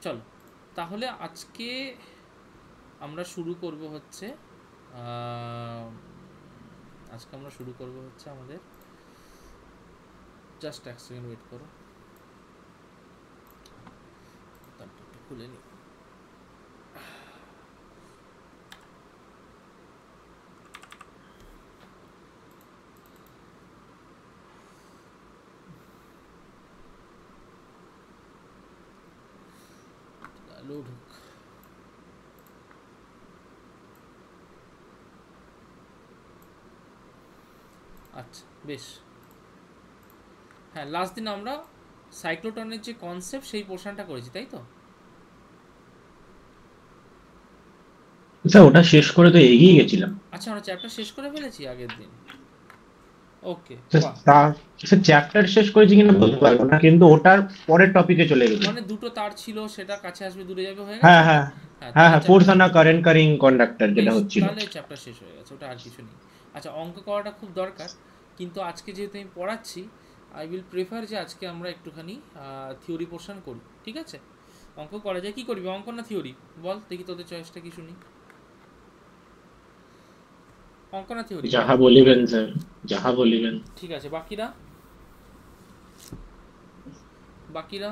চলো তাহলে আজকে আমরা শুরু করব হচ্ছে আমাদের জাস্ট এক সেকেন্ড ওয়েট করো, তারপর একটু খুলে নিই। লোড হোক। আচ্ছা বেশ, হ্যাঁ লাস্ট দিন আমরা সাইক্লোটনের যে কনসেপ্ট সেই পোর্শনটা করেছি, তাই তো? স্যার ওটা শেষ করে তো এগিয়ে গেছিলাম। আচ্ছা আমরা চ্যাপ্টার শেষ করে ফেলেছি আগের দিন। ওকে স্যার বাহ, তার স্যার চ্যাপ্টার শেষ করেছি কিনা বলতে পারবো না, কিন্তু ওটার পরের টপিকে চলে গেছি। মানে দুটো তার ছিল, সেটা কাছে আসবে দূরে যাবে হয়ে গেছে হ্যাঁ ওটা। হ্যাঁ হ্যাঁ হ্যাঁ তাহলে হ্যাঁ, force chapter on a current carrying conductor যেটা বেশ, হচ্ছিল। তাহলে চ্যাপ্টার শেষ হয়ে গেছে, ওটা আর কিছু নেই। আচ্ছা অঙ্ক করাটা খুব দরকার, কিন্তু আজকে যেহেতু আমি পড়াচ্ছি আই উইল প্রেফার যে আজকে আমরা একটুখানি থিওরি পোর্শন করি, ঠিক আছে? অঙ্ক করা যায়, কি করবি, অঙ্ক না থিওরি? বল দেখি তোদের চয়েসটা কি শুনি। অঙ্ক না থিওরি বল। যাহা বলিবেন স্যার, যাহা বলিবেন। ঠিক আছে, বাকিরা বাকিরা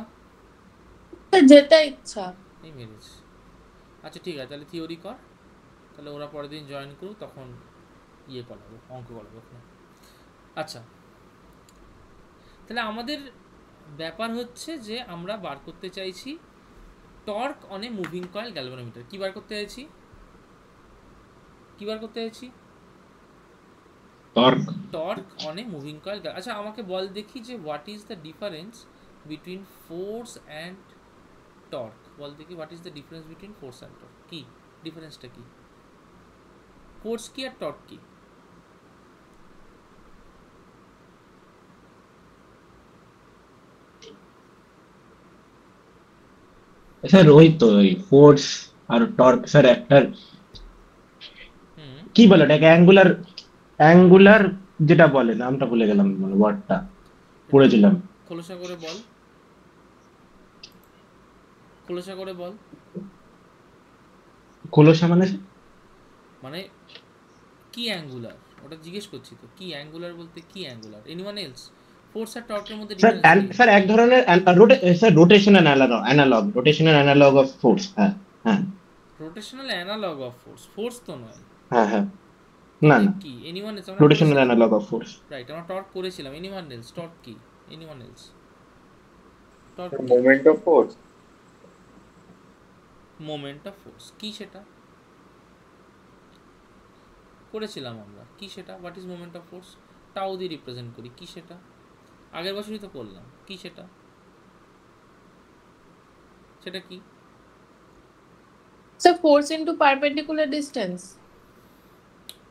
যেটা ইচ্ছা। এই মেরেছে। আচ্ছা ঠিক আছে, তাহলে থিওরি কর, তাহলে ওরা পরের দিন জয়েন করুক, তখন ইয়ে করাবো, অঙ্ক করাবো ওখানে। আচ্ছা তাহলে আমাদের ব্যাপার হচ্ছে যে আমরা বার করতে চাইছি torque on a moving coil galvanometer. কি বার করতে চাইছি? Torque. Torque on a moving coil. আচ্ছা আমাকে বল দেখি যে what is the difference between force and torque. বল দেখি what is the difference between force and torque. কি ডিফারেন্সটা কি? ফোর্স কি আর টর্ক কি? স্যার ওই তো ওই ফোর্স আর টর্ক স্যার একটা হুম, কি বলে ওটাকে, অ্যাঙ্গুলার অ্যাঙ্গুলার যেটা বলে, নামটা ভুলে গেলাম, মানে ওয়ার্ডটা একটু পড়েছিলাম। খোলসা করে বল, খোলসা করে বল। খোলসা মানে? মানে কি অ্যাঙ্গুলার, ওটা জিজ্ঞেস করছি তো, কি অ্যাঙ্গুলার বলতে কি অ্যাঙ্গুলার? Anyone else? ফোর্স আর টর্কের মধ্যে স্যার ডিফারেন্স কি? স্যার এক ধরনের sir rotational analogue of force. হ্যাঁ হ্যাঁ rotational analogue of force, force তো নয়। হ্যাঁ হ্যাঁ। না তাহলে না, কি এনিওয়ান এলস? আমরা রোটেশনাল করেছিলাম, অ্যানালগ অফ ফোর্স। রাইট, আমরা টর্ক করেছিলাম। এনিওয়ান এলস টর্ক কি? এনিওয়ান এলস টর্ক কি? Moment of force. Moment of force কি সেটা করেছিলাম আমরা, কি সেটা? What is moment of force? Tau দিয়ে রিপ্রেজেন্ট করি, কি সেটা? আগের বছরই তো করলাম, কি সেটা? সেটা কি? So force into perpendicular distance.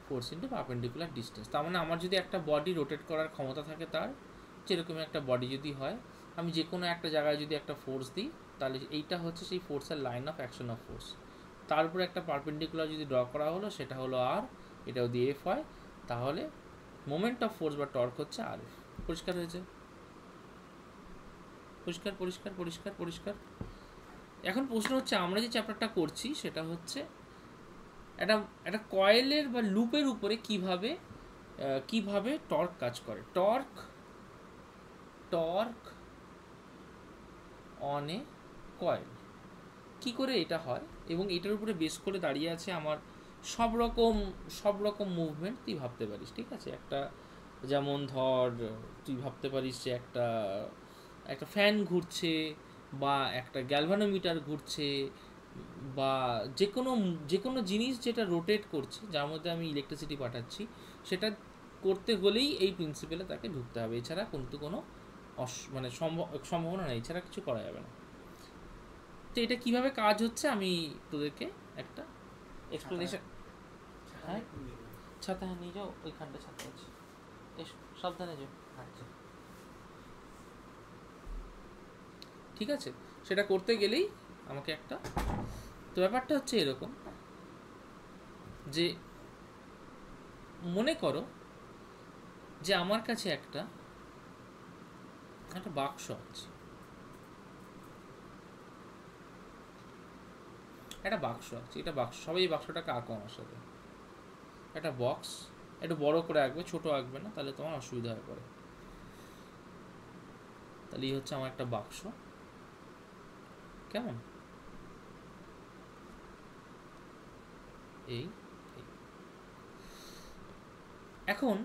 Force into perpendicular distance. তার মানে আমার যদি একটা বডি রোটেট করার ক্ষমতা থাকে, তার যেরকম একটা বডি যদি হয়, আমি যে কোনো একটা জায়গায় যদি একটা ফোর্স দিই, তাহলে এইটা হচ্ছে সেই ফোর্সের line of action of force. তার উপরে একটা পারপেন্ডিকুলার যদি ড্র করা হলো, সেটা হলো আর, এটা যদি এফ হয়, তাহলে মোমেন্ট অফ ফোর্স বা টর্ক হচ্ছে আর এফ। পরিষ্কার হয়েছে? পরিষ্কার পরিষ্কার পরিষ্কার পরিষ্কার। এখন প্রশ্ন হচ্ছে আমরা যে চ্যাপ্টারটা করছি সেটা হচ্ছে একটা একটা কয়েলের বা লুপের উপরে কিভাবে কিভাবে টর্ক কাজ করে। Torque torque on A coil, কি করে এটা হয়, এবং এটার উপরে বেস করে দাঁড়িয়ে আছে আমার সব রকম মুভমেন্ট তুই ভাবতে পারিস, ঠিক আছে? একটা যেমন ধর, তুই ভাবতে পারিস যে একটা একটা ফ্যান ঘুরছে, বা একটা গ্যালভানোমিটার ঘুরছে, বা যে কোনো জিনিস যেটা রোটেট করছে, যার মধ্যে আমি ইলেকট্রিসিটি পাঠাচ্ছি, সেটা করতে হলেই এই প্রিন্সিপালে তাকে ঢুকতে হবে, এছাড়া কিন্তু কোনো মানে সম্ভাবনা নেই, এছাড়া কিছু করা যাবে না। তো এটা কিভাবে কাজ হচ্ছে আমি তোদেরকে একটা এক্সপ্লেনেশন। হ্যাঁ ছাতা নিয়ে যাও, ওইখানটা ছাতা আছে, এসো সাবধানে যাও। আচ্ছা ঠিক আছে, সেটা করতে গেলেই আমাকে একটা, তো ব্যাপারটা হচ্ছে এরকম যে মনে করো যে আমার কাছে একটা একটা বাক্স আছে, একটা বাক্স আছে, এটা বাক্স, সবাই এই বাক্সটাকে আঁকো আমার সাথে। একটা বক্স, একটু বড় করে আঁকবে, ছোট আঁকবে না, তাহলে তোমার অসুবিধা হয়ে পড়ে। তাহলে এই হচ্ছে আমার একটা বাক্স, কেমন? এই এখন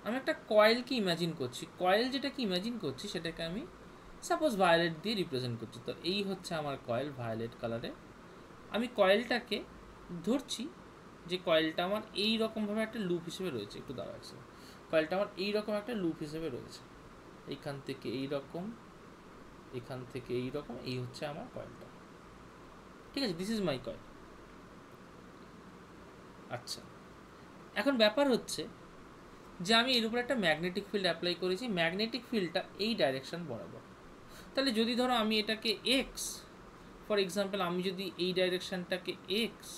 আমি একটা কয়েলকে ইমাজিন করছি। কয়েল যেটাকে ইমাজিন করছি সেটাকে আমি সাপোজ ভায়োলেট দিয়ে রিপ্রেজেন্ট করছি। তো এই হচ্ছে আমার কয়েল ভায়োলেট কালারে। আমি কয়েলটাকে ধরছি যে কয়েলটা আমার এই রকমভাবে একটা লুপ হিসেবে রয়েছে। একটু দাঁড়াচ্ছে, কয়েলটা আমার এই রকম একটা লুপ হিসেবে রয়েছে, এইখান থেকে এই রকম, এখান থেকে এই রকম, এই হচ্ছে আমার কয়েলটা, ঠিক আছে? This is my coil. আচ্ছা, এখন ব্যাপার হচ্ছে যে আমি এর উপর একটা ম্যাগনেটিক ফিল্ড অ্যাপ্লাই করেছি। ম্যাগনেটিক ফিল্ডটা এই ডাইরেকশন বরাবর। তাহলে যদি ধরো আমি এটাকে এক্স, ফর এক্সাম্পল আমি যদি এই ডাইরেকশনটাকে এক্স,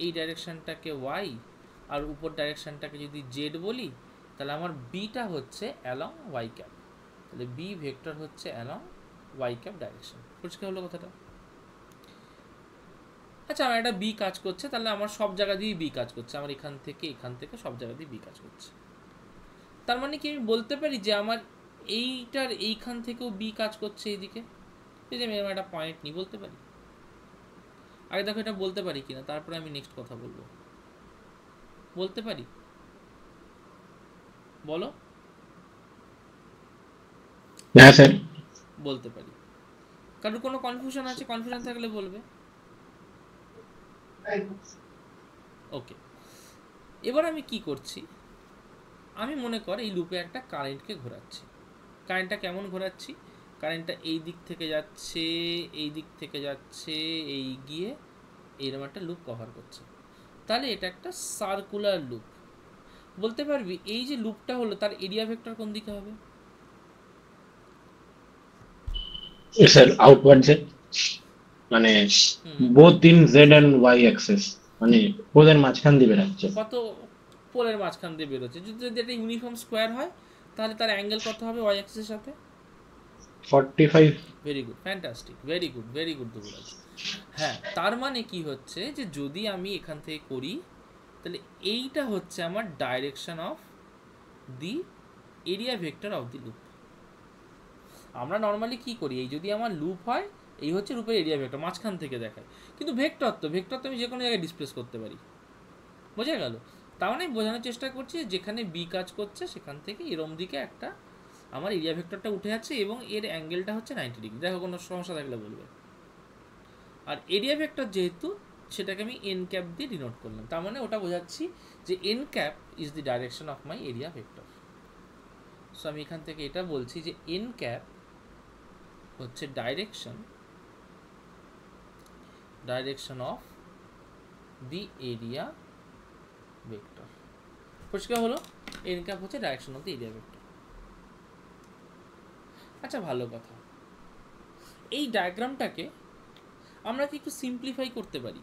এই ডাইরেকশনটাকে ওয়াই, আর উপর ডাইরেকশনটাকে যদি জেড বলি, তাহলে আমার বিটা হচ্ছে অ্যালং ওয়াই ক্যাপ। তাহলে বি ভেক্টর হচ্ছে অ্যালং ওয়াই ক্যাপ ডাইরেকশন। পরিষ্কার হলো কথাটা? আচ্ছা, আমার একটা বি কাজ করছে, তাহলে আমার সব জায়গা দিয়েই বি কাজ করছে, আমার এখান থেকে সব জায়গা দিয়ে বি কাজ করছে। তার মানে কি আমি বলতে পারি যে আমার এইটার এইখান থেকেও বি কাজ করছে এইদিকে? যদি আমি একটা পয়েন্ট নিই, বলতে পারি? আগে দেখো এটা বলতে পারি কিনা, তারপরে আমি নেক্সট কথা বলবো। বলতে পারি? বলো। হ্যাঁ স্যার। বলতে পারি। কারোর কোনো কনফিউশন আছে? কনফিউশন থাকলে বলবে। ওকে, এবার আমি কি করছি, আমি মনে কর এই লুপে একটা কারেন্টকে ঘোরাচ্ছি। কারেন্টটা কেমন ঘোরাচ্ছি? কারেন্টটা এই দিক থেকে যাচ্ছে, এই দিক থেকে যাচ্ছে, এই গিয়ে এইরকম একটা লুপ কভার করছে। তাহলে এটা একটা সার্কুলার লুপ। বলতে পারবি এই যে লুপটা হলো তার এরিয়া ভেক্টর কোন দিকে হবে? স্যার আউটওয়ার্ডস, মানে both in Z and Y axis, মানে ওদের মাঝখান দিয়ে বেরাচ্ছে। কত পোলের মাঝখান দিয়ে বেরোচ্ছে? যদি এটা ইউনিফর্ম স্কোয়ার হয় তাহলে তার অ্যাঙ্গেল কত হবে ওয়াই অ্যাক্সিসের সাথে? 45। Very good, fantastic, very good, very good Dubraj. হ্যাঁ, তার মানে কি হচ্ছে যে যদি আমি এখান থেকে করি, তাহলে এইটা হচ্ছে আমার direction of the area vector of the loop. আমরা নর্মালি কি করি, এই যদি আমার লুপ হয়, এই হচ্ছে লুপের এরিয়া ভেক্টর, মাঝখান থেকে দেখায়। কিন্তু ভেক্টর তো আমি যে কোনো জায়গায় ডিসপ্লেস করতে পারি। বোঝা গেল? তার মানে বোঝানোর চেষ্টা করছি যেখানে বি কাজ করছে সেখান থেকে এরম দিকে একটা আমার এরিয়া ভেক্টরটা উঠে আছে এবং এর অ্যাঙ্গেলটা হচ্ছে 90 ডিগ্রি। দেখো কোনো সমস্যা থাকলে বলবে। আর এরিয়া ভেক্টর যেহেতু, সেটাকে আমি এন ক্যাপ দিয়ে ডিনোট করলাম, তার মানে ওটা বোঝাচ্ছি যে N cap is the direction of my area vector. So আমি এখান থেকে এটা বলছি যে এন ক্যাপ হচ্ছে direction of the area vector. পরিষ্কার হলো? এন ক্যাপ হচ্ছে direction of the area vector. আচ্ছা, ভালো কথা। এই ডায়াগ্রামটাকে আমরা কি একটু সিম্পলিফাই করতে পারি?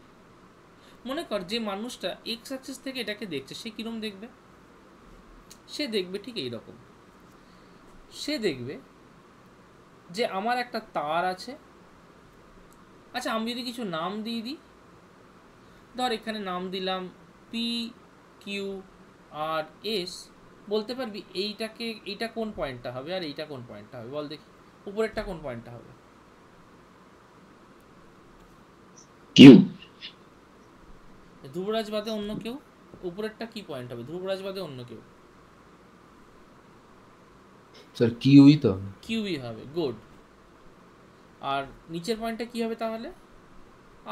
মনে কর যে মানুষটা এক্স অ্যাক্সিস থেকে এটাকে দেখছে, সে কিরম দেখবে? সে দেখবে ঠিক এই রকম। সে দেখবে যে আমার একটা তার আছে। আচ্ছা, আমি যদি কিছু নাম দিয়ে দিই, ধর এখানে নাম দিলাম পি কিউ আর এস, বলতে পারবি এইটা কোন পয়েন্টটা হবে আর এইটা কোন পয়েন্টটা হবে? বল দেখি, উপরেরটা কোন পয়েন্টটা হবে? কিউ। ধ্রুবরাজ বাদে অন্য কেউ? উপরেরটা কি পয়েন্ট হবে ধ্রুবরাজ বাদে অন্য কেউ? স্যার কিউই তো কিউই হবে। গুড। আর নিচের পয়েন্টটা কি হবে তাহলে?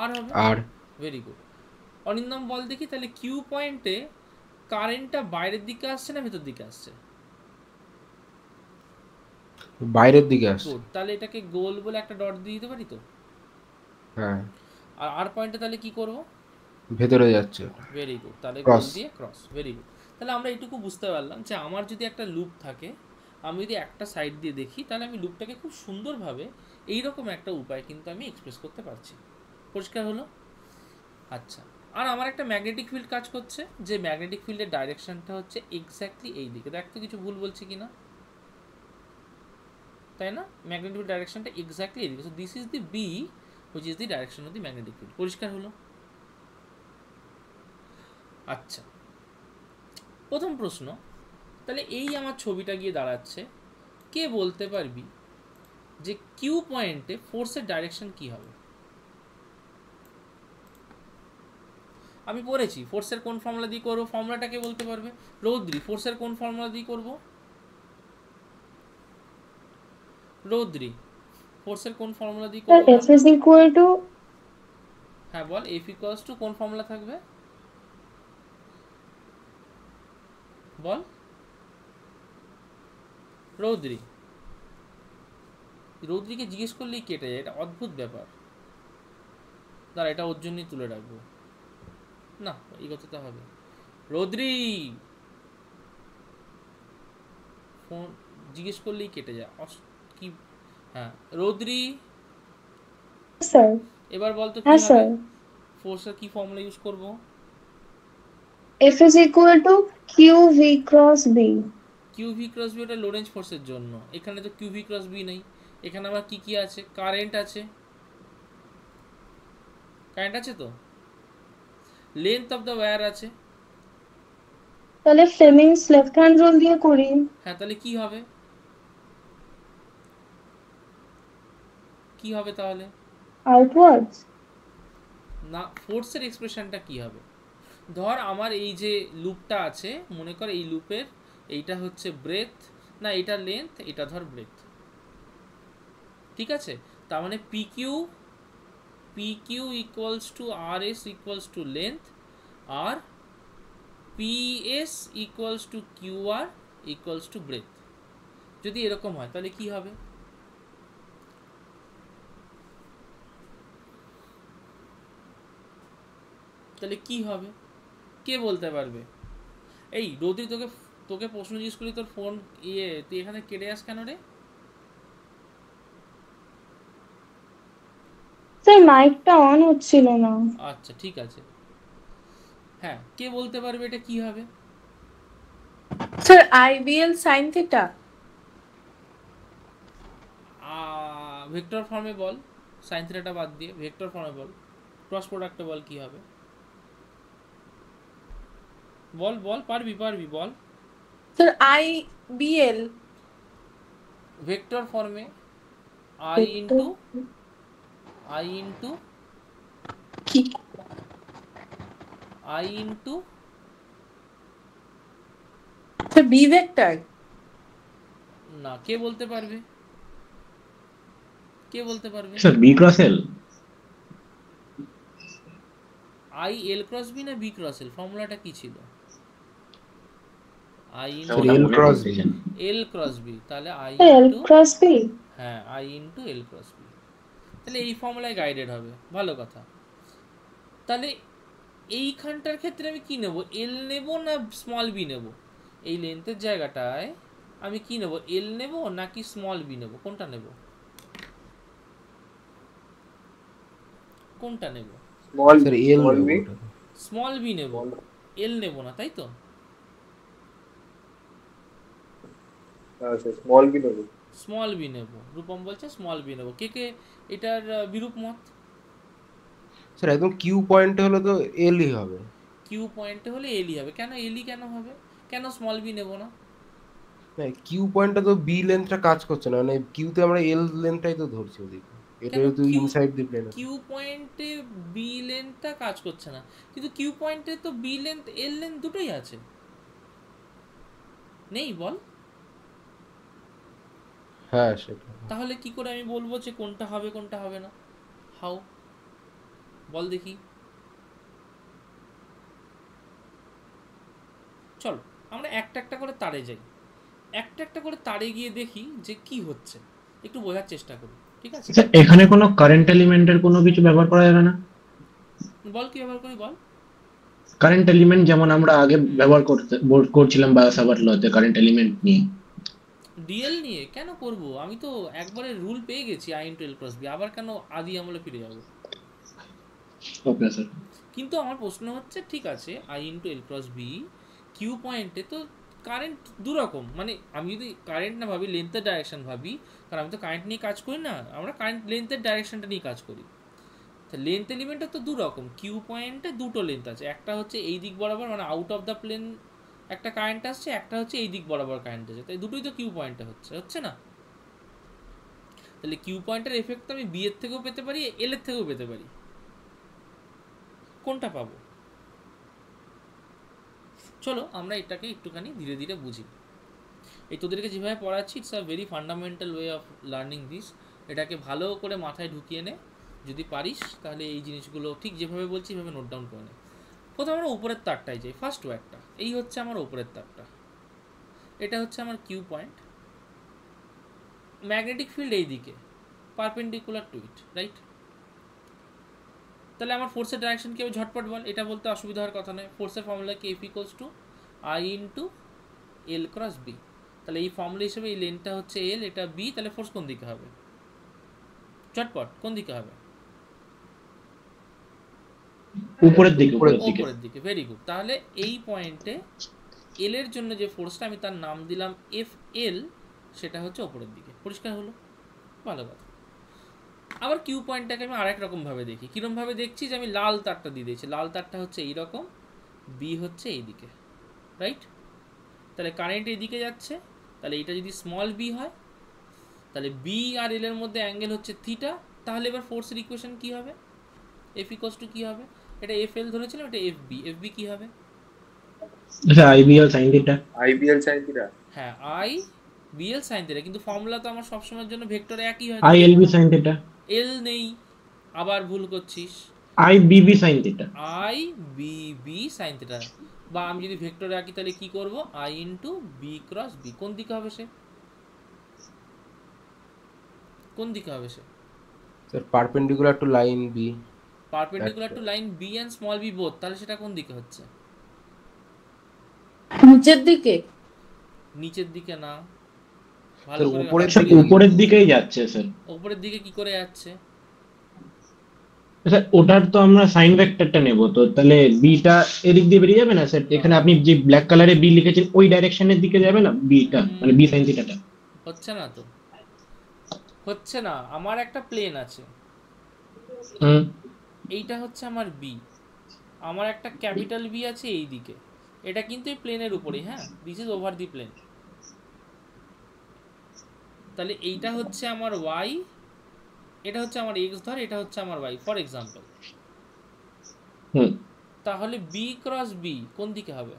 আর হবে। Are very good. অনিন্দম বল দেখি, তাহলে কিউ পয়েন্টে কারেন্টটা বাইরের দিকে আসছে না ভেতর দিকে আসছে? বাইরের দিকে আসছে। গুড। তাহলে এটাকে গোল বলে একটা ডট দিয়ে দিতে পারি তো? হ্যাঁ, আর পয়েন্টে তাহলে কি করব? ভেতরে যাচ্ছে। Very good. তাহলে গোল ক্রস। দিয়ে ক্রস। Very good. তাহলে আমরা এইটুকু বুঝতে পারলাম যে আমার যদি একটা লুপ থাকে, আমি যদি একটা সাইড দিয়ে দেখি, তাহলে আমি লুপটাকে খুব সুন্দরভাবে এইরকম একটা উপায় কিন্তু আমি এক্সপ্রেস করতে পারছি। পরিষ্কার হলো? আচ্ছা, আর আমার একটা ম্যাগনেটিক ফিল্ড কাজ করছে, যে ম্যাগনেটিক ফিল্ডের ডাইরেকশনটা হচ্ছে এক্স্যাক্টলি এই দিকে। দেখ তো কিছু ভুল বলছি কিনা, তাই না? ম্যাগনেটিক ফিল্ড ডাইরেকশনটা এক্স্যাক্টলি এই দিকে। So this is the B which is the direction of the magnetic field. পরিষ্কার হলো? আচ্ছা, প্রথম প্রশ্ন, তাহলে এই আমার ছবিটা গিয়ে দাঁড়াচ্ছে, কে বলতে পারবি যে কিউ পয়েন্টে ফোর্সের ডাইরেকশন কি হবে? আমি পড়েছি ফোর্সের কোন ফর্মুলা দিয়ে করবো, ফর্মুলাটা কে বলতে পারবে? রৌদ্রি, ফোর্সের কোন ফর্মুলা দিয়ে করবো? রৌদ্রি, ফোর্সের কোন ফর্মুলা দিয়ে করবো? F is equal to হ্যাঁ বল, F ইকুয়ালস টু কোন ফর্মুলা থাকবে বল রৌদ্রি। রৌদ্রিকে জিজ্ঞেস করলেই কেটে যায়, এটা অদ্ভুত ব্যাপার। দাঁড়া, এটা ওর জন্যই তুলে রাখবো না, এই কথাটা হবে। রৌদ্রি, ফোন জিজ্ঞেস করলেই কেটে যায় কি? হ্যাঁ রৌদ্রি, স্যার। এবার বল তো কি হ্যাঁ হবে? স্যার। ফোর্সের কি ফর্মুলা ইউজ করব? F is equal to QV cross B. QV cross B ওটা লোরেন্জ ফোর্সের জন্য, এখানে তো QV ক্রস বি নেই। এখানে আবার কি কি আছে? কারেন্ট আছে, কারেন্ট আছে তো, লেন্থ অফ দ্য ওয়্যার আছে। তাহলে ফ্লেমিংস লেফট হ্যান্ড রুল দিয়ে করি। হ্যাঁ, তাহলে কি হবে? কি হবে তাহলে? আউটওয়ার্ডস। না, ফোর্সের এক্সপ্রেশনটা কি হবে? ধর আমার এই যে লুপটা আছে, মনে কর এই লুপের এইটা হচ্ছে ব্রেথ, না এটা লেন্থ, এটা ধর ব্রেথ, ঠিক আছে? তার মানে PQ equals to RS equals to length, আর PS equals to QR equals to breadth. যদি এরকম হয় তাহলে কি হবে? তাহলে কি হবে কে বলতে পারবে? এই রোদি, তোকে প্রশ্ন জিজ্ঞেস করি, তোর ফোন তুই এখানে কেটে যাস কেন রে? স্যার মাইকটা অন হচ্ছিল না। আচ্ছা ঠিক আছে, হ্যাঁ কে বলতে পারবে এটা কি হবে? Sir IBL sin theta. Vector ফর্মে বল, সাইন থিটাটা বাদ দিয়ে ভেক্টর ফর্মে বল, ক্রস প্রোডাক্টে বল কি হবে? বল বল, পারবি বল। স্যার IBL ভেক্টর ফর্মে I ইনটু কি? Sir B vector. না, কে বলতে পারবে? Sir B cross L. I L cross B না B ক্রস L? ফর্মুলাটা কি ছিল? I L cross B। L cross B, তাহলে I L into, cross B। হ্যাঁ I into L cross B, তাহলে এই ফর্মুলায় গাইডেড হবে। ভালো কথা। তাহলে এইখানটার ক্ষেত্রে আমি কি নেব? L নেব না স্মল বি নেব? এই লেন্থের জায়গাটায় আমি কি নেব? L নেব নাকি স্মল বি নেব? কোনটা নেব? স্যার এল স্মল বি নেব, L নেব না, তাই তো? স্মল বি নেব, রূপম বলছে স্মল বি নেব। কে এটার বিরূপ মত? স্যার একদম কিউ পয়েন্টে হলে তো এলই হবে। কিউ পয়েন্টে হলে এলই হবে। কেন এলই কেন হবে? কেন স্মল বি নেব না? না, কিউ পয়েন্টে তো বি লেন্থটা কাজ করছে না, মানে কিউতে আমরা এল লেন্থটাই তো ধরছি ওদিকে। এটা তো ইনসাইড দি প্লেন। কিউ পয়েন্টে বি লেন্থটা কাজ করছে না, কিন্তু কিউ পয়েন্টে তো বি লেন্থ এল লেন্থ দুটোই আছে, নেই বল? হ্যাঁ সেটা। তাহলে কি করে আমি বলবো যে কোনটা হবে কোনটা হবে না? হাউ, বল দেখি। চলো আমরা একটা করে তারে যাই, একটা করে তারে গিয়ে দেখি যে কি হচ্ছে, একটু বোঝার চেষ্টা করি, ঠিক আছে? এখানে কোনো কারেন্ট এলিমেন্টের কোনো কিছু ব্যবহার করা যাবে না? বল কি ব্যবহার করি বল। কারেন্ট এলিমেন্ট যেমন আমরা আগে ব্যবহার করছিলাম বায়োসাভার্ট লতে, কারেন্ট এলিমেন্ট নিয়ে। ডিএল নিয়ে কেন করব? আমি তো একবারে রুল পেয়ে গেছি I into L cross B, আবার কেন আদি আমলে ফিরে যাব? Okay sir. কিন্তু আমার প্রশ্ন হচ্ছে, ঠিক আছে I into L cross B, Q পয়েন্টে তো কারেন্ট দুরকম, মানে আমি যদি কারেন্ট না ভাবি, লেন্থের ডাইরেকশন ভাবি, কারণ আমি তো কারেন্ট নিয়ে কাজ করি না, আমরা কারেন্ট লেন্থের ডাইরেকশনটা নিয়ে কাজ করি। লেন্থ এলিমেন্টের তো দু রকম, কিউ পয়েন্টে দুটো লেন্থ আছে, একটা হচ্ছে এই দিক বরাবর মানে আউট অফ দ্য প্লেন একটা কারেন্ট আসছে, একটা হচ্ছে এই দিক বরাবর কারেন্ট আসছে, তাই দুটোই তো কিউ পয়েন্টে হচ্ছে না? তাহলে কিউ পয়েন্টের এফেক্ট তো আমি বি এর থেকেও পেতে পারি, এল এর থেকেও পেতে পারি, কোনটা পাবো? চলো আমরা এটাকে একটুখানি ধীরে ধীরে বুঝি। এই তোদেরকে যেভাবে পড়াচ্ছি, it's a very fundamental way of learning this. এটাকে ভালো করে মাথায় ঢুকিয়ে নে, যদি পারিস তাহলে এই জিনিসগুলো ঠিক যেভাবে বলছি এভাবে নোট ডাউন করে নে। প্রথমে আমরা উপরের তারটায় যাই, ফার্স্ট ওয়ারটা। এই হচ্ছে আমার উপরের তারটা, এটা হচ্ছে আমার কিউ পয়েন্ট, ম্যাগনেটিক ফিল্ড এই দিকে পারপেন্ডিকুলার টু ইট, রাইট? তাহলে আমার ফোর্সের ডাইরেকশন কি হবে ঝটপট বল, এটা বলতে অসুবিধা হওয়ার কথা নয়। ফোর্সের ফর্মুলা কি, F equals to I into L cross B. তাহলে এই ফর্মুলা হিসেবে এই লেনটা হচ্ছে এল, এটা বি, তাহলে ফোর্স কোন দিকে হবে ঝটপট, কোন দিকে হবে? উপরের দিকে। উপরের দিকে, ভেরি গুড। তাহলে এই পয়েন্টে এল এর জন্য যে ফোর্সটা আমি তার নাম দিলাম এফ এল, সেটা হচ্ছে উপরের দিকে। পরিষ্কার হলো? ভালো কথা। আবার কিউ পয়েন্টটাকে আমি আরেক রকম ভাবে দেখি। কিরকম ভাবে দেখছি, যে আমি লাল তারটা দিয়ে দিয়েছি, লাল তারটা হচ্ছে এইরকম, বি হচ্ছে এইদিকে, রাইট? তাহলে কারেন্ট এইদিকে যাচ্ছে, তাহলে এটা যদি স্মল বি হয়, তাহলে বি আর এল এর মধ্যে অ্যাঙ্গেল হচ্ছে থিটা। তাহলে এবার ফোর্সের ইকুয়েশন কি হবে, এফ ইকুয়ালস টু কি হবে? এটা এফ এল ধরেছিলাম, এটা এফ বি, এফ বি কি হবে? আচ্ছা, আইবিএল sin থিটা। হ্যাঁ, I B L sine theta, কিন্তু ফর্মুলা তো আমার সবসময়ের জন্য ভেক্টর একই হয়। আইএলবি sin থিটা। এল নেই, আবার ভুল করছিস। I B B sin theta. I B B sine theta, বা আমি যদি ভেক্টর রাখি তাহলে কি করব, I into B cross B. কোন দিকে হবে সে, কোন দিকে হবে সে? Sir perpendicular to line B. Perpendicular to line B and small B both, তাহলে সেটা কোন দিকে হচ্ছে? নিচের দিকে। নিচের দিকে না, ভালো স্যার করে উপরের স্যার দিকে। উপরের দিকেই যাচ্ছে স্যার। উপরের দিকে কি করে যাচ্ছে? স্যার ওটার তো আমরা সাইন ভেক্টরটা নেব, তো তাহলে বিটা এদিক দিয়ে বেরিয়ে যাবে না স্যার? এখানে আপনি যে ব্ল্যাক কালারে বি লিখেছেন ওই ডাইরেকশনের দিকে যাবে না বিটা, মানে বি সাইন থিটাটা? হচ্ছে না তো, হচ্ছে না। আমার একটা প্লেন আছে, হুম। এইটা হচ্ছে আমার বি, আমার একটা ক্যাপিটাল বি আছে এই দিকে, এটা কিন্তু এই প্লেনের উপরেই, হ্যাঁ, this is over the plane. তাহলে এইটা হচ্ছে আমার ওয়াই, এটা হচ্ছে আমার এক্স ধর, এটা হচ্ছে আমার ওয়াই ফর এক্সাম্পল। হুম। তাহলে বি ক্রস বি কোন দিকে হবে,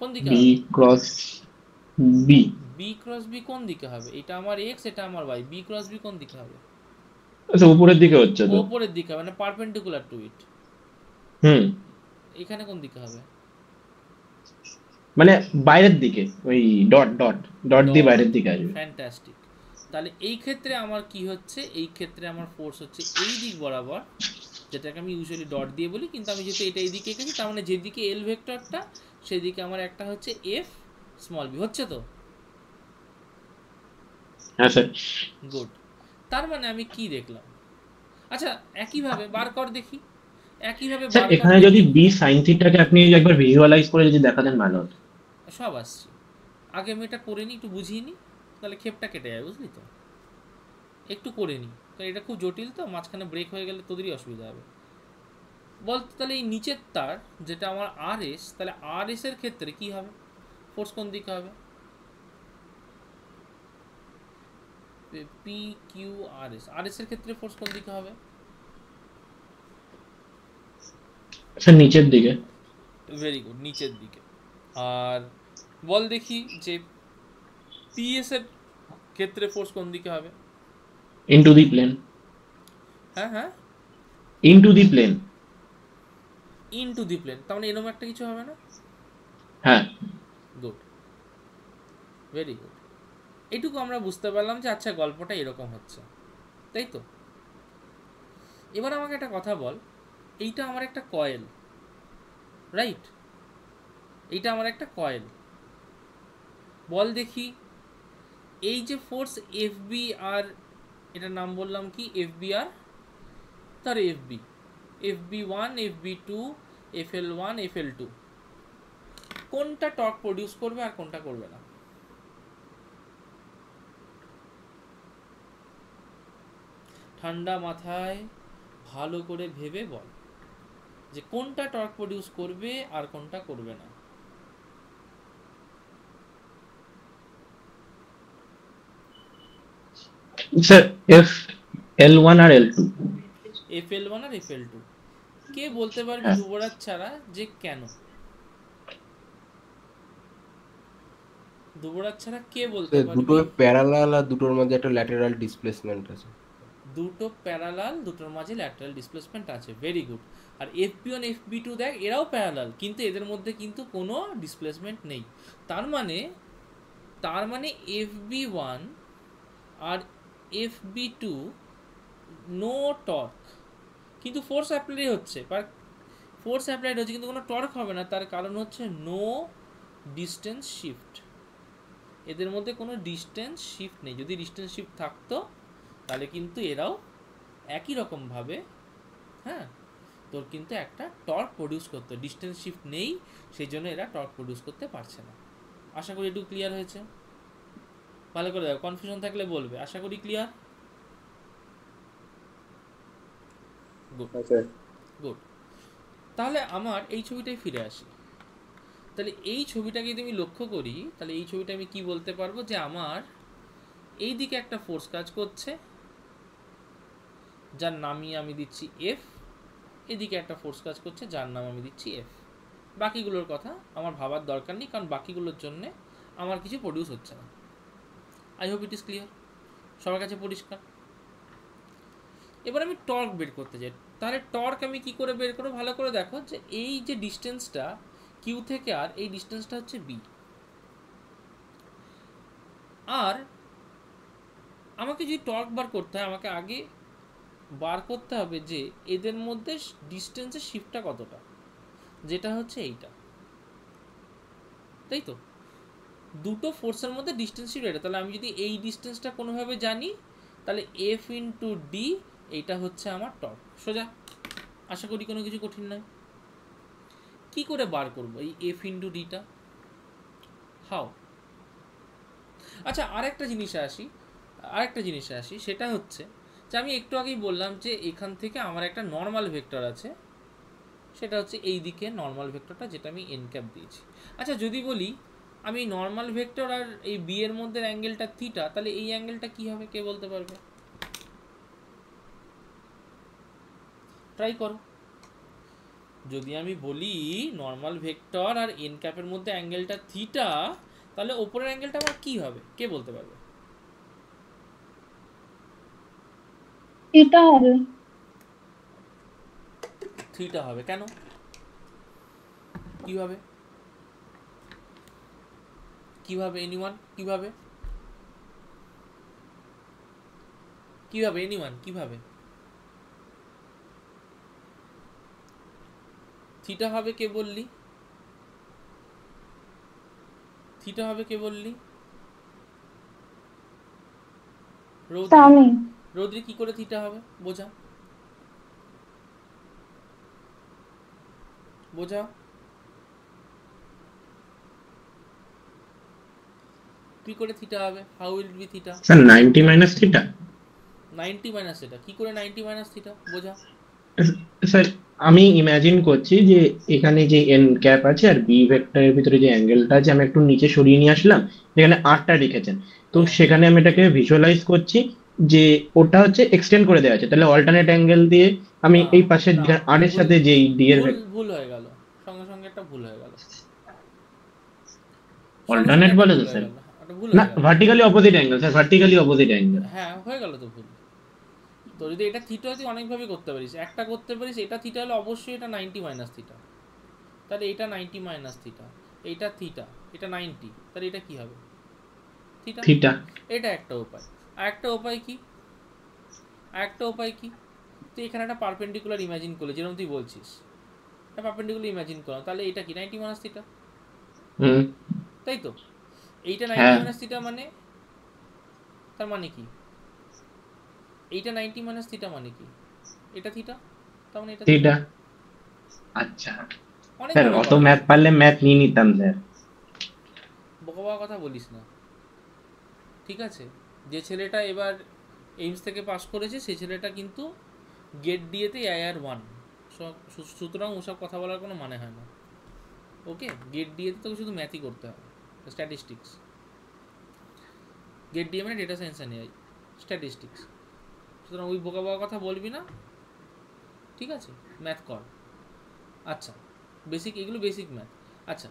কোন দিকে বি হবে? Cross B. B cross B কোন দিকে হবে? এটা আমার এক্স, এটা আমার ওয়াই, বি ক্রস বি কোন দিকে হবে? আচ্ছা, উপরের দিকে হচ্ছে তো। উপরের দিকে হবে, মানে পারপেন্ডিকুলার টু ইট। হুম। এখানে কোন দিকে হবে? মানে বাইরের দিকে, ওই ডট ডট ডট দিয়ে বাইরের দিকে আসবে। ফ্যান্টাস্টিক। তাহলে এই ক্ষেত্রে আমার কি হচ্ছে, এই ক্ষেত্রে আমার ফোর্স হচ্ছে এই দিক বরাবর, যেটাকে আমি ইউজুয়ালি ডট দিয়ে বলি, কিন্তু আমি যেহেতু এটা এইদিকে এঁকেছি, তার মানে যেদিকে এল ভেক্টরটা সেদিকে আমার একটা হচ্ছে এফ স্মল বি, হচ্ছে তো? হ্যাঁ স্যার। গুড। তার মানে আমি কি দেখলাম? আচ্ছা, একইভাবে বার কর দেখি, একইভাবে স্যার বার কর এখানে দেখি। যদি বি সাইন থিটাকে আপনি একবার ভিজুয়ালাইজ করে যদি দেখাতেন ভালো হতো। সব আসছে, আগে আমি এটা করে নিই, একটু বুঝিয়ে নিই, তাহলে ক্ষেপটা কেটে যায়, বুঝলি তো? একটু করে নিই, কারণ এটা খুব জটিল তো, মাঝখানে ব্রেক হয়ে গেলে তোদেরই অসুবিধা হবে। বলতো তাহলে এই নিচের তার যেটা আমার আর এস, তাহলে আর এস এর ক্ষেত্রে কি হবে, ফোর্স কোন দিকে হবে? পি কিউ আর এস, আর এস এর ক্ষেত্রে ফোর্স কোন দিকে হবে? স্যার নিচের দিকে। ভেরি গুড, নিচের দিকে। আর বল দেখি যে পিএস এর ক্ষেত্রে ফোর্স কোন দিকে হবে? Into the plane. হ্যাঁ হ্যাঁ, into the plane. Into the plane, তার মানে এরকম একটা কিছু হবে না? হ্যাঁ। Good, very good. এটুকু আমরা বুঝতে পারলাম যে আচ্ছা গল্পটা এরকম হচ্ছে, তাই তো? এবার আমাকে একটা কথা বল, এইটা আমার একটা কয়েল, রাইট? এইটা আমার একটা কয়েল। বল দেখি, এই যে ফোর্স এফ বি আর, এটার নাম বললাম কি, এফ বি আর, তার F B, F B one, F B two, F L one, F L two, কোনটা টর্ক প্রডিউস করবে আর কোনটা করবে না? ঠান্ডা মাথায় ভালো করে ভেবে বল যে কোনটা টর্ক প্রডিউস করবে আর কোনটা করবে না। স্যার এফ L1 আর L2। FL1 আর FL2 কে বলতে পারবি হ্যাঁ। যুবরাজ ছাড়া যে কেন? যুবরাজ ছাড়া কে বলতে স্যার পারবি? দুটো প্যারালাল আর দুটোর মধ্যে একটা ল্যাটেরাল ডিসপ্লেসমেন্ট আছে। দুটো প্যারালাল, দুটোর মাঝে ল্যাটারাল ডিসপ্লেসমেন্ট আছে, ভেরি গুড। আর FB1 FB2 দেখ এরাও প্যারালাল, কিন্তু এদের মধ্যে কিন্তু কোনো ডিসপ্লেসমেন্ট নেই। তার মানে FB1 আর FB2 নো টর্ক, কিন্তু ফোর্স অ্যাপ্লাই হচ্ছে, ফোর্স অ্যাপ্লাইড হচ্ছে কিন্তু কোনো টর্ক হবে না। তার কারণ হচ্ছে নো ডিস্টেন্স শিফট, এদের মধ্যে কোনো ডিস্টেন্স শিফট নেই। যদি ডিস্টেন্স শিফট থাকতো তাহলে কিন্তু এরাও একই রকমভাবে, হ্যাঁ, তোর কিন্তু একটা টর্ক প্রডিউস করতো। ডিস্টেন্স শিফট নেই, সেই জন্য এরা টর্ক প্রডিউস করতে পারছে না। আশা করি একটু ক্লিয়ার হয়েছে। ভালো করে দেখো, কনফিউশন থাকলে বলবে। আশা করি ক্লিয়ার। Good good. তাহলে আমার এই ছবিটাই ফিরে আসি। তাহলে এই ছবিটাকে যদি আমি লক্ষ্য করি, তাহলে এই ছবিটা আমি কি বলতে পারবো যে আমার এই দিকে একটা ফোর্স কাজ করছে যার নামই আমি দিচ্ছি F, এদিকে একটা ফোর্স কাজ করছে যার নাম আমি দিচ্ছি F। বাকিগুলোর কথা আমার ভাবার দরকার নেই, কারণ বাকিগুলোর জন্য আমার কিছু প্রডিউস হচ্ছে না। I hope it is clear, সবার কাছে পরিষ্কার। এবার আমি টর্ক বের করতে চাই। তাহলে টর্ক আমি কি করে বের করবো? ভালো করে দেখো যে এই যে ডিস্টেন্সটা কিউ থেকে আর, এই ডিস্টেন্সটা হচ্ছে বি। আর আমাকে যদি টর্ক বার করতে হয়, আমাকে আগে বার করতে হবে যে এদের মধ্যে ডিস্টেন্সের শিফটটা কতটা, যেটা হচ্ছে এইটা, তাই তো? দুটো ফোর্সের মধ্যে ডিস্টেন্স শিফট এটা। তাহলে আমি যদি এই ডিস্টেন্সটা কোনোভাবে জানি, তাহলে F ইন্টু ডি, এইটা হচ্ছে আমার টর্ক। সোজা, আশা করি কোনো কিছু কঠিন নয়। কি করে বার করবো এই F ইন্টু ডিটা? হাও? আচ্ছা, আরেকটা জিনিসে আসি, সেটা হচ্ছে যে আমি একটু আগেই বললাম যে এখান থেকে আমার একটা নর্মাল ভেক্টর আছে, সেটা হচ্ছে এই দিকে নর্মাল ভেক্টরটা, যেটা আমি এন ক্যাপ দিয়েছি। আচ্ছা, যদি বলি আমি নর্মাল ভেক্টর আর এই বি এর মধ্যে অ্যাঙ্গেলটা থিটা, তাহলে এই অ্যাঙ্গেলটা কি হবে? কে বলতে পারবে? ট্রাই করো। যদি আমি বলি নর্মাল ভেক্টর আর এন ক্যাপের মধ্যে অ্যাঙ্গেলটা থিটা, তাহলে ওপরের অ্যাঙ্গেলটা আমার কি হবে? কে বলতে পারবে? এটা হবে। থিটা হবে। কেন? কিভাবে? এনিওয়ান? কিভাবে এনিওয়ান কিভাবে থিটা হবে? কে বললি থিটা হবে? কে বললি? সামি। রৌদ্রি, কি করে থিটা হবে? বোঝা। কি করে থিটা হবে? How will it be theta? Sir 90 minus theta. 90 minus theta কি করে? 90 মাইনাস থিটা বোঝা। স্যার আমি ইমাজিন করছি যে এখানে যে এন ক্যাপ আছে আর বি ভেক্টরের ভিতরে যে অ্যাঙ্গেলটা আছে, আমি একটু নিচে সরিয়ে নিয়ে আসলাম, যেখানে আরটা লিখেছেন, তো সেখানে আমি এটাকে ভিজুয়ালাইজ করছি যে ওটা হচ্ছে এক্সটেন্ড করে দেওয়া আছে, তাহলে অল্টারনেট অ্যাঙ্গেল দিয়ে আমি এই পাশে আর এর সাথে যে ডি এর ভুল হয়ে গেল, সঙ্গে সঙ্গে একটা ভুল হয়ে গেল। অল্টারনেট বলে তো স্যার? না, vertically opposite angle sir, vertically opposite angle. হ্যাঁ, হয়ে গেল তো ভুল। তো যদি এটা থিটা তুই অনেকভাবে করতে পারিস। একটা করতে পারিস, এটা থিটা হলে অবশ্যই এটা 90 মাইনাস থিটা, তাহলে এটা 90 মাইনাস থিটা, এইটা থিটা, এটা 90, তাহলে এটা কি হবে? থিটা। এটা একটা উপায়। আর একটা উপায় কি, তুই এখানে একটা পারপেন্ডিকুলার ইমাজিন করলে, যেরকম তুই বলছিস, একটা পারপেন্ডিকুলার ইমাজিন কর, তাহলে এটা কি 90 মাইনাস থিটা, তাই তো? এইটা 90 মাইনাস থিটা মানে, তার মানে কি? এইটা 90 মাইনাস থিটা মানে কি? এটা থিটা, তার মানে এটা থিটা। আচ্ছা স্যার, অত ম্যাথ পারলে ম্যাথ নিয়ে নিতাম স্যার। বোকা কথা বলিস না, ঠিক আছে? যে ছেলেটা এবার এইমস থেকে পাস করেছে, সেই ছেলেটা কিন্তু গেট ডিএতে AIR 1, সুতরাং ওসব কথা বলার কোনো মানে হয় না। ওকে, গেট ডিএতে তোকে শুধু ম্যাথই করতে হবে, স্ট্যাটিস্টিক্স। গেট ডিএ মানে data science and AI, statistics. সুতরাং ওই বোকা বোকা কথা বলবি না, ঠিক আছে, ম্যাথ কর। আচ্ছা, বেসিক, এগুলো বেসিক ম্যাথ। আচ্ছা,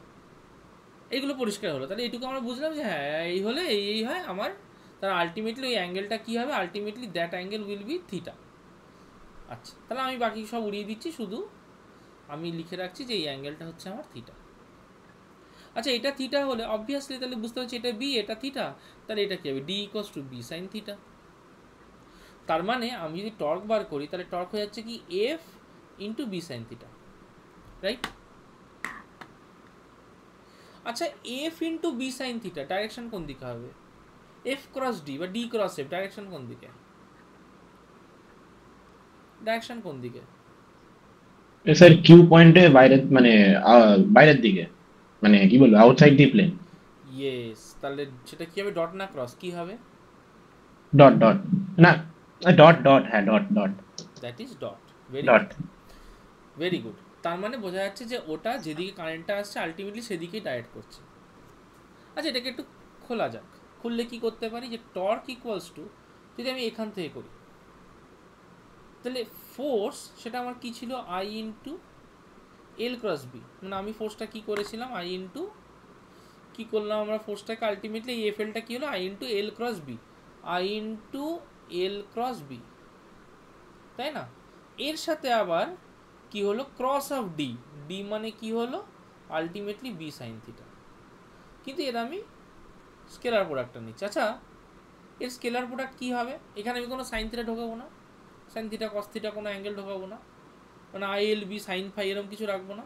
এইগুলো পরিষ্কার হলো, তাহলে এইটুকু আমরা বুঝলাম যে হ্যাঁ এই হলে এই হয় আমার, তার আলটিমেটলি ওই অ্যাঙ্গেলটা কী হবে, ultimately that angle will be theta. আচ্ছা, তাহলে আমি বাকি সব উড়িয়ে দিচ্ছি, শুধু আমি লিখে রাখছি যে এই অ্যাঙ্গেলটা হচ্ছে আমার থিটা। আচ্ছা, এটা থিটা হলে অবভিয়াসলি তাহলে বুঝতে পারছি এটা বি, এটা থিটা, তাহলে এটা কী হবে, D equals to B sine theta. তার মানে আমি যদি টর্ক বার করি, তাহলে টর্ক হয়ে যাচ্ছে কি F into B sine theta, right? আচ্ছা, F into B sine theta direction কোন দিকে হবে? এফ ক্রস ডি বা ডি ক্রস এফ ডাইরেকশন কোন দিকে? ডাইরেকশন কোন দিকে? স্যার কিউ পয়েন্টে বাইরে, মানে বাইরের দিকে, মানে কি বলবো, আউটসাইড দি প্লেন। ইয়েস, তাহলে সেটা কি হবে, ডট না ক্রস, কি হবে? ডট ডট, না ডট ডট, হ্যাঁ dot dot that is dot. Very dot. Good, very good. তার মানে বোঝা যাচ্ছে যে ওটা যেদিকে কারেন্টটা আসছে আলটিমেটলি সেদিকেই ডাইরেক্ট করছে। আচ্ছা, এটাকে একটু খোলা যাক। খুললে কি করতে পারি, যে টর্ক ইকুয়ালস টু, যদি আমি এখান থেকে করি, তাহলে ফোর্স সেটা আমার কি ছিল, I into L cross B. মানে আমি ফোর্সটা কি করেছিলাম, আই ইন্টু, কী করলাম আমরা ফোর্সটাকে, আলটিমেটলি এই এফএলটা কী হলো, I into L cross B, I into L cross B, তাই না? এর সাথে আবার কি হলো, ক্রস অফ ডি, ডি মানে কি হলো আলটিমেটলি বি সাইন থিটা। কিন্তু এর আমি স্কেলার প্রোডাক্টটা নিচ্ছি। আচ্ছা, এর স্কেলার প্রোডাক্ট কী হবে, এখানে আমি কোনো সাইন থিটা ঢোকাবো না, সাইন থিটা কস থিটা কোনো অ্যাঙ্গেল ঢোকাবো না, মানে I L B sine phi এরকম কিছু রাখবো না।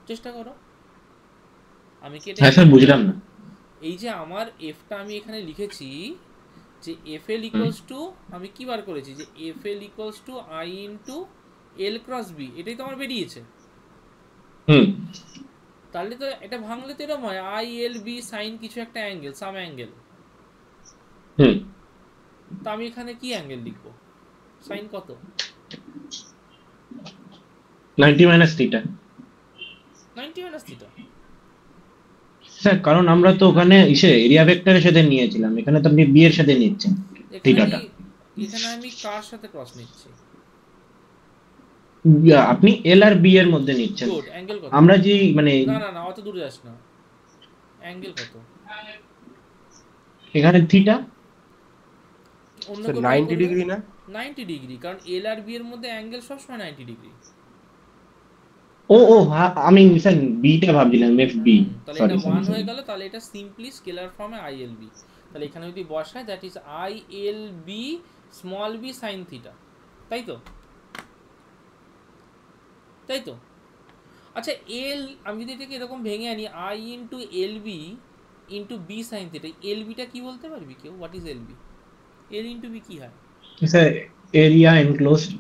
চেষ্টা করো, আমি কি এটা, হ্যাঁ স্যার বুঝলাম না। এই যে আমার এফটা আমি এখানে লিখেছি যে এফ এল ইকুয়ালস টু, আমি কি বার করেছি যে F L equals to I into L cross B, এটাই তো আমার বেরিয়েছে। হুম তাহলে তো এটা ভাঙলে তো এরকম হয়, আই এল বি সাইন কিছু একটা অ্যাঙ্গেল, সাম অ্যাঙ্গেল। হুম। তা আমি এখানে কি অ্যাঙ্গেল লিখবো, সাইন কত, 90 minus theta. 90 minus theta. Sir কারণ আমরা তো ওখানে এরিয়া ভেক্টরের সাথে নিয়েছিলাম, এখানে তো আপনি বি এর সাথে নিচ্ছেন থিটাটা। এখানে আমি কার সাথে ক্রস নিচ্ছি, আপনি এল আর বি এর মধ্যে নিচ্ছেন। গুড, অ্যাঙ্গেল কত, আমরা যে মানে না না না অত দূরে যাস না, অ্যাঙ্গেল কত এখানে থিটা অন্য স্যার কেউ try 90 করবে? ডিগ্রি না? 90 ডিগ্রি, কারণ এল আর বি এর মধ্যে অ্যাঙ্গেল সবসময় 90 ডিগ্রি। ও ও হ্যাঁ, আমি স্যার বিটা ভাবছিলাম, এফ বি। তাহলে সরি এটা সরি 1 সরি। হয়ে গেল, তাহলে এটা সিম্পলি স্কেলার ফর্মে আই এল বি। তাহলে এখানে যদি বসায় that is I L B small B sine theta, তাই তো, তাই তো। আচ্ছা, এল আমি যদি এটাকে এরকম ভেঙে আনি, I into L B into B sine theta, L beta কী বলতে পারবি কেউ, what is L B? L into B কী হয়? Sir area enclosed.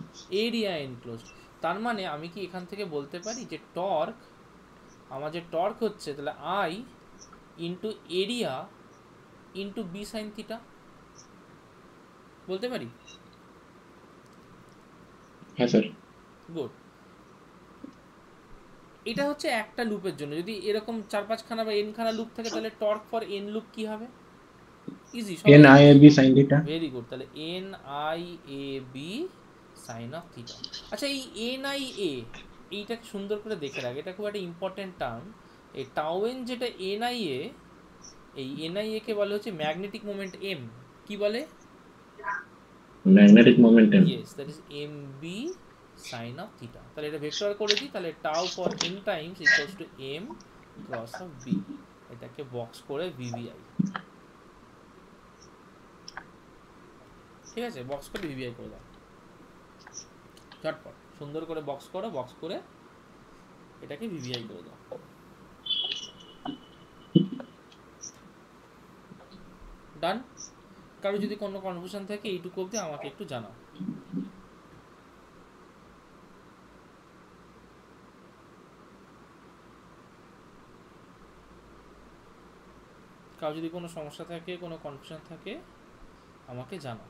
Area enclosed. তার মানে আমি কি এখান থেকে বলতে পারি যে টর্ক, আমার যে টর্ক হচ্ছে, তাহলে I into area into B sine theta বলতে পারি? হ্যাঁ স্যার। গুড। এটা হচ্ছে একটা লুপের জন্য, যদি এরকম 4-5খানা বা n খানা লুপ থাকে, তাহলে টর্ক ফর n লুপ কি হবে? ইজি, এন সবাই। I A B sine theta. Very good, তাহলে N I A B sine of theta. আচ্ছা, এই এন আই এ, এইটা সুন্দর করে দেখে রাখ, এটা খুব একটা ইম্পর্টেন্ট টার্ম। এই টাউ এন যেটা এন আই এ, এই এন আই এ কে বলে হচ্ছে ম্যাগনেটিক মোমেন্ট এম। কি বলে? Magnetic momentum. Yes, that is M B sine of theta. তাহলে এটা ভেক্টর করে দিই, তাহলে tau for N times equals to M cross of B. এটাকে বক্স করে ভিভিআই, ঠিক আছে, বক্স করে ভিভিআই করে দাও ঝটপট, সুন্দর করে বক্স করো, বক্স করে এটাকে ভিভিআই করে দাও। ডান। কারো যদি কোনো কনফিউশন থাকে এইটুকু অবধি আমাকে একটু জানাও। কারো যদি কোনো সমস্যা থাকে, কোনো কনফিউশন থাকে আমাকে জানাও।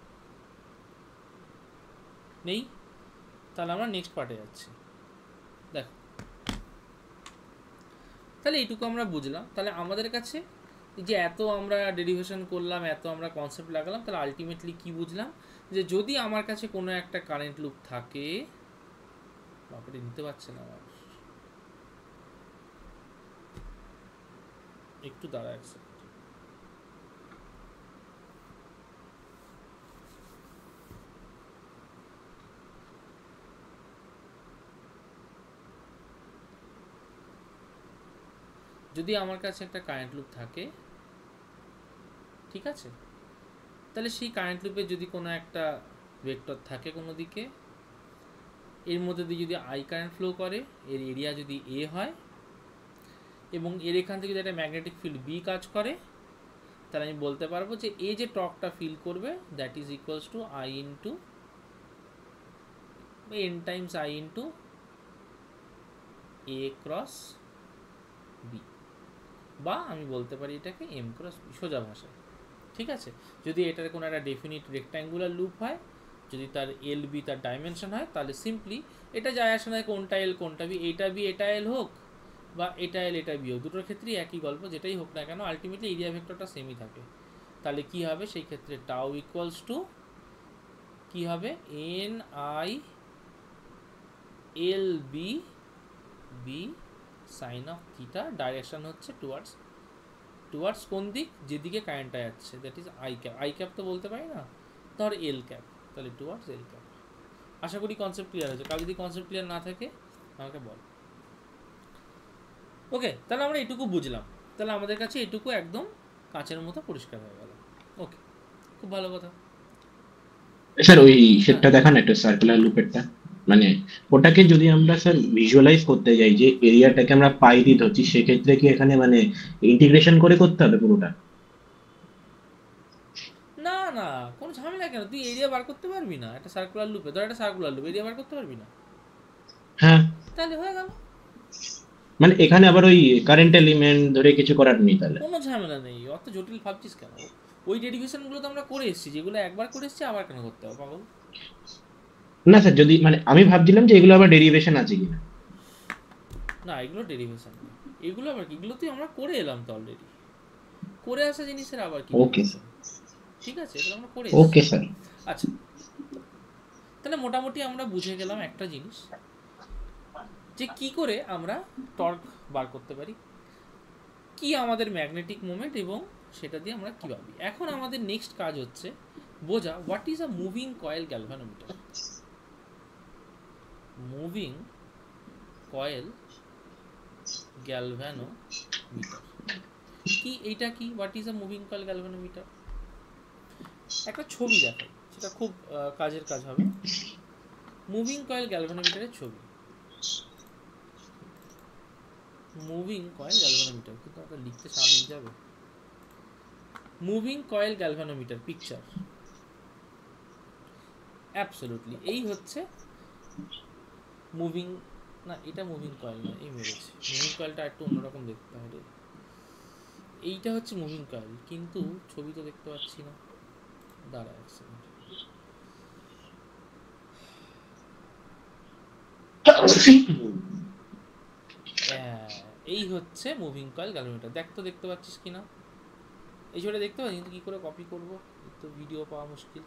নেই? তাহলে আমরা নেক্সট পার্টে যাচ্ছি। দেখো, তাহলে এইটুকু আমরা বুঝলাম। তাহলে আমাদের কাছে যে এত আমরা ডেরিভেশন করলাম, এত আমরা কনসেপ্ট লাগালাম, তাহলে আলটিমেটলি কি বুঝলাম, যে যদি আমার কাছে কোনো একটা কারেন্ট লুপ থাকে, বাপরে নিতে পারছে না আমার, একটু দাঁড়া এক সেকেন্ড। যদি আমার কাছে একটা কারেন্ট লুপ থাকে, ঠিক আছে, তাহলে সেই কারেন্ট লুপে যদি কোনো একটা ভেক্টর থাকে কোনো দিকে, এর মধ্যে দিয়ে যদি আই কারেন্ট ফ্লো করে, এর এরিয়া যদি এ হয়, এবং এর এখান থেকে যদি একটা ম্যাগনেটিক ফিল্ড বি কাজ করে, তাহলে আমি বলতে পারবো যে এ যে টর্কটা ফিল করবে that is equals to I into N times I into A cross B, বা আমি বলতে পারি এটাকে এম ক্রস বি, সোজা ভাষায়। ঠিক আছে, যদি এটার কোনো একটা ডেফিনিট রেক্ট্যাঙ্গুলার লুপ হয়, যদি তার এল বি তার ডাইমেনশন হয়, তাহলে সিম্পলি এটা যায় আসে না কোনটা এল কোনটা বি, এটা বি এটা এল হোক, বা এটা এল এটা বি হোক, দুটোর ক্ষেত্রেই একই গল্প, যেটাই হোক না কেন আলটিমেটলি এরিয়া ভেক্টরটা সেমই থাকে। তাহলে কি হবে সেই ক্ষেত্রে, টাউ ইকুয়ালস টু কি হবে, N I L B B sine of theta, direction হচ্ছে টুয়ার্ডস কোন দিক, যেদিকে কারেন্টটা যাচ্ছে, that is I cap. I cap তো বলতে পারি না, ধর এল ক্যাপ, তাহলে টুয়ার্ডস এল ক্যাপ। আশা করি কনসেপ্ট ক্লিয়ার হয়েছে। কাল যদি কনসেপ্ট ক্লিয়ার না থাকে আমাকে বল। ওকে, তাহলে আমরা এটুকু বুঝলাম, তাহলে আমাদের কাছে এটুকু একদম কাঁচের মতো পরিষ্কার হয়ে গেল। ওকে, খুব ভালো কথা। স্যার ওই সেটটা দেখান একটা সার্কুলার লুপেরটা, মানে ওটাকে যদি আমরা স্যার ভিজুয়ালাইজ করতে যাই যে এরিয়াটাকে আমরা পাই দিয়ে ধরছি, সেক্ষেত্রে কি এখানে মানে ইন্টিগ্রেশন করে করতে হবে পুরোটা? না না, কোনো ঝামেলা কেন, তুই এরিয়া বার করতে পারবি না একটা সার্কুলার লুপে, ধর একটা সার্কুলার লুপ, এরিয়া বার করতে পারবি না, হ্যাঁ, তাহলে হয়ে গেল। মানে এখানে আবার ওই কারেন্ট এলিমেন্ট ধরে কিছু করার নেই তাহলে? কোনো ঝামেলা নেই, অত জটিল ভাবছিস কেন? ওই ডেরিভেশনগুলো তো আমরা করে এসেছি, যেগুলো একবার করে এসেছি আবার কেন করতে হবে পাগল? না স্যার, যদি মানে আমি ভাবছিলাম যে এগুলো আবার ডেরিভেশন আছে কিনা। না, এগুলো ডেরিভেশন না, এগুলো আবার কি, এগুলো তুই আমরা করে এলাম তো অলরেডি, করে আসা জিনিসের আবার কি ওকে derivation? ঠিক আছে, এগুলো আমরা করে এসেছি। Okay sir. আচ্ছা, তাহলে মোটামুটি আমরা বুঝে গেলাম একটা জিনিস, যে কি করে আমরা টর্ক বার করতে পারি, কি আমাদের ম্যাগনেটিক মোমেন্ট, এবং সেটা দিয়ে আমরা কি ভাবি। এখন আমাদের নেক্সট কাজ হচ্ছে বোঝা what is a moving coil galvanometer. Moving coil galvanometer কি, এইটা কি, what is a moving coil galvanometer? একটা ছবি দেখাই, সেটা খুব কাজের কাজ হবে। মুভিং কয়েল গ্যালভানোমিটারের ছবি, মুভিং কয়েল গ্যালভানোমিটার, কিন্তু আপনার লিখতে সামনে যাবে, moving coil galvanometer picture, absolutely এই হচ্ছে মুভিং, না এটা মুভিং কয়েল না, এই মেরেছে, মুভিং কয়েলটা একটু অন্যরকম দেখতে হবে। এইটা হচ্ছে মুভিং কয়েল, কিন্তু ছবি তো দেখতে পাচ্ছি না, দাঁড়া এক সেকেন্ড। এই হচ্ছে মুভিং কয়েল গ্যালভানোমিটার, দেখ তো দেখতে পাচ্ছিস কিনা? এই ছবিটা দেখতে পাচ্ছি, কিন্তু কি করে কপি করব, তো ভিডিও পাওয়া মুশকিল।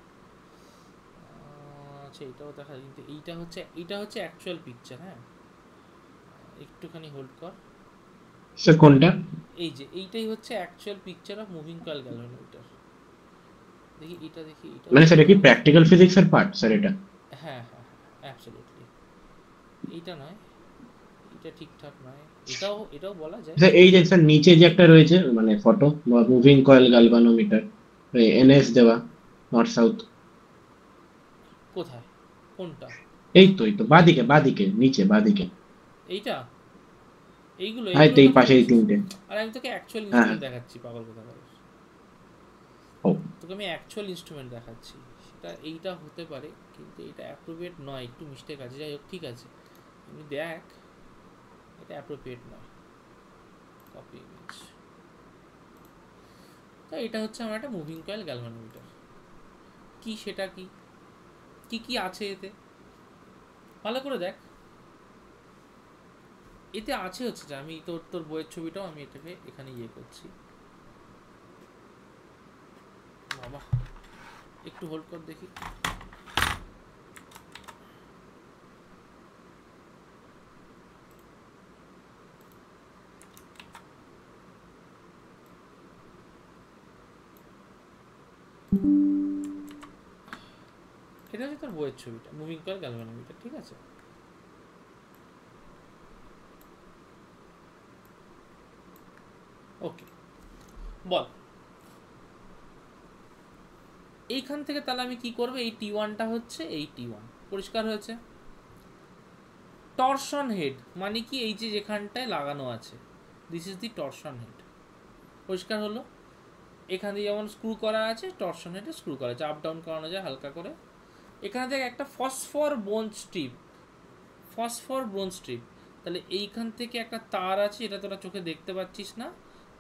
আচ্ছা, এটাও দেখা, কিন্তু এইটা হচ্ছে অ্যাকচুয়াল পিকচার। হ্যাঁ, একটুখানি হোল্ড কর। স্যার কোনটা? এই যে এইটাই হচ্ছে actual picture of moving coil galvanometer. দেখি এটা, দেখি এটা, মানে স্যার কি প্র্যাকটিক্যাল ফিজিক্সের পার্ট স্যার এটা? হ্যাঁ হ্যাঁ অ্যাবসলিউটলি। এইটা নয়, এটা ঠিকঠাক নয়, এটাও বলা যায়। স্যার এই যে স্যার নিচে যে একটা রয়েছে মানে ফটো বা মুভিং কয়েল গ্যালভানোমিটার, এনএস দেওয়া নর্থ সাউথ, কোথায়, কোনটা? এই তো বাদিকে নিচে বাদিকে। এইটা, এইগুলো হ্যাঁ, তো এই কথা পাশে এই বলছিস? তিনটে। আর আমি তোকে অ্যাকচুয়াল হ্যাঁ ইনস্ট্রুমেন্ট দেখাচ্ছি, পাগল কথা বল। ও তোকে আমি অ্যাকচুয়াল ইনস্ট্রুমেন্ট দেখাচ্ছি, সেটা এইটা হতে পারে, কিন্তু এটা অ্যাপ্রোপ্রিয়েট নয়, একটু মিস্টেক আছে। যাই হোক, ঠিক আছে, তুমি দেখ, এটা অ্যাপ্রোপ্রিয়েট নয়। কপি ইমেজ, তো এটা হচ্ছে আমার একটা মুভিং কয়েল গ্যালভানোমিটার। কি সেটা কি কি কি আছে এতে ভালো করে দেখ। এতে আছে হচ্ছে যে আমি তোর বইয়ের ছবিটাও আমি এটাকে এখানে ইয়ে করছি। বাবা একটু হোল্ড কর দেখি। এটা হচ্ছে তোর বইয়ের ছবিটা, মুভিং কয়েল গ্যালভানোমিটার, ঠিক আছে। ওকে বল এইখান থেকে তাহলে আমি কি করব, এই T1টা হচ্ছে এই T1, পরিষ্কার হয়েছে। টরশন হেড মানে কি, এই যে যেখানটায় লাগানো আছে, this is the torsion head, পরিষ্কার হলো। এখানে যেমন স্ক্রু করা আছে, টরশন হেডে স্ক্রু করা আছে, আপ ডাউন করানো যায় হালকা করে। এখানে থেকে একটা ফসফর ব্রোঞ্জ স্ট্রিপ, তাহলে এইখান থেকে একটা তার আছে, এটা তোরা চোখে দেখতে পাচ্ছিস না,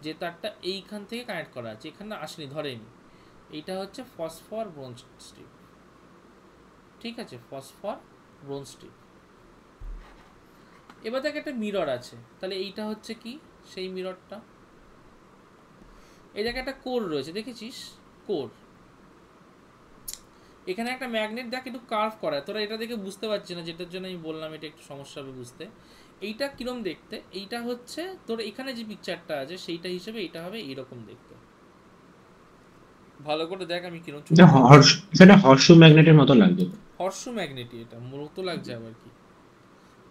যে তারটা এইখান থেকে কানেক্ট করা আছে, এখানে আসেনি, ধরেনি। এইটা হচ্ছে ফসফর ব্রোঞ্জ স্ট্রিপ, ঠিক আছে, ফসফর ব্রোঞ্জ স্ট্রিপ। এবার দেখ একটা মিরর আছে, তাহলে এইটা হচ্ছে কি সেই মিররটা। এই জায়গায় একটা কোর রয়েছে, দেখেছিস কোর। এখানে একটা ম্যাগনেট দেখ একটু কার্ভ করা, তোরা এটা দেখে বুঝতে পারছিস না, যেটার জন্য আমি বললাম এটা একটু সমস্যা হবে বুঝতে। এইটা কিরম দেখতে, এইটা হচ্ছে তোর এখানে যে পিকচারটা আছে সেইটা হিসেবে এইটা হবে এইরকম দেখতে। ভালো করে দেখ আমি কিরম সেটা হর্ষু ম্যাগনেটের মতো লাগছে। হর্ষু ম্যাগনেটই, এটা মূলত লাগছে আবার কি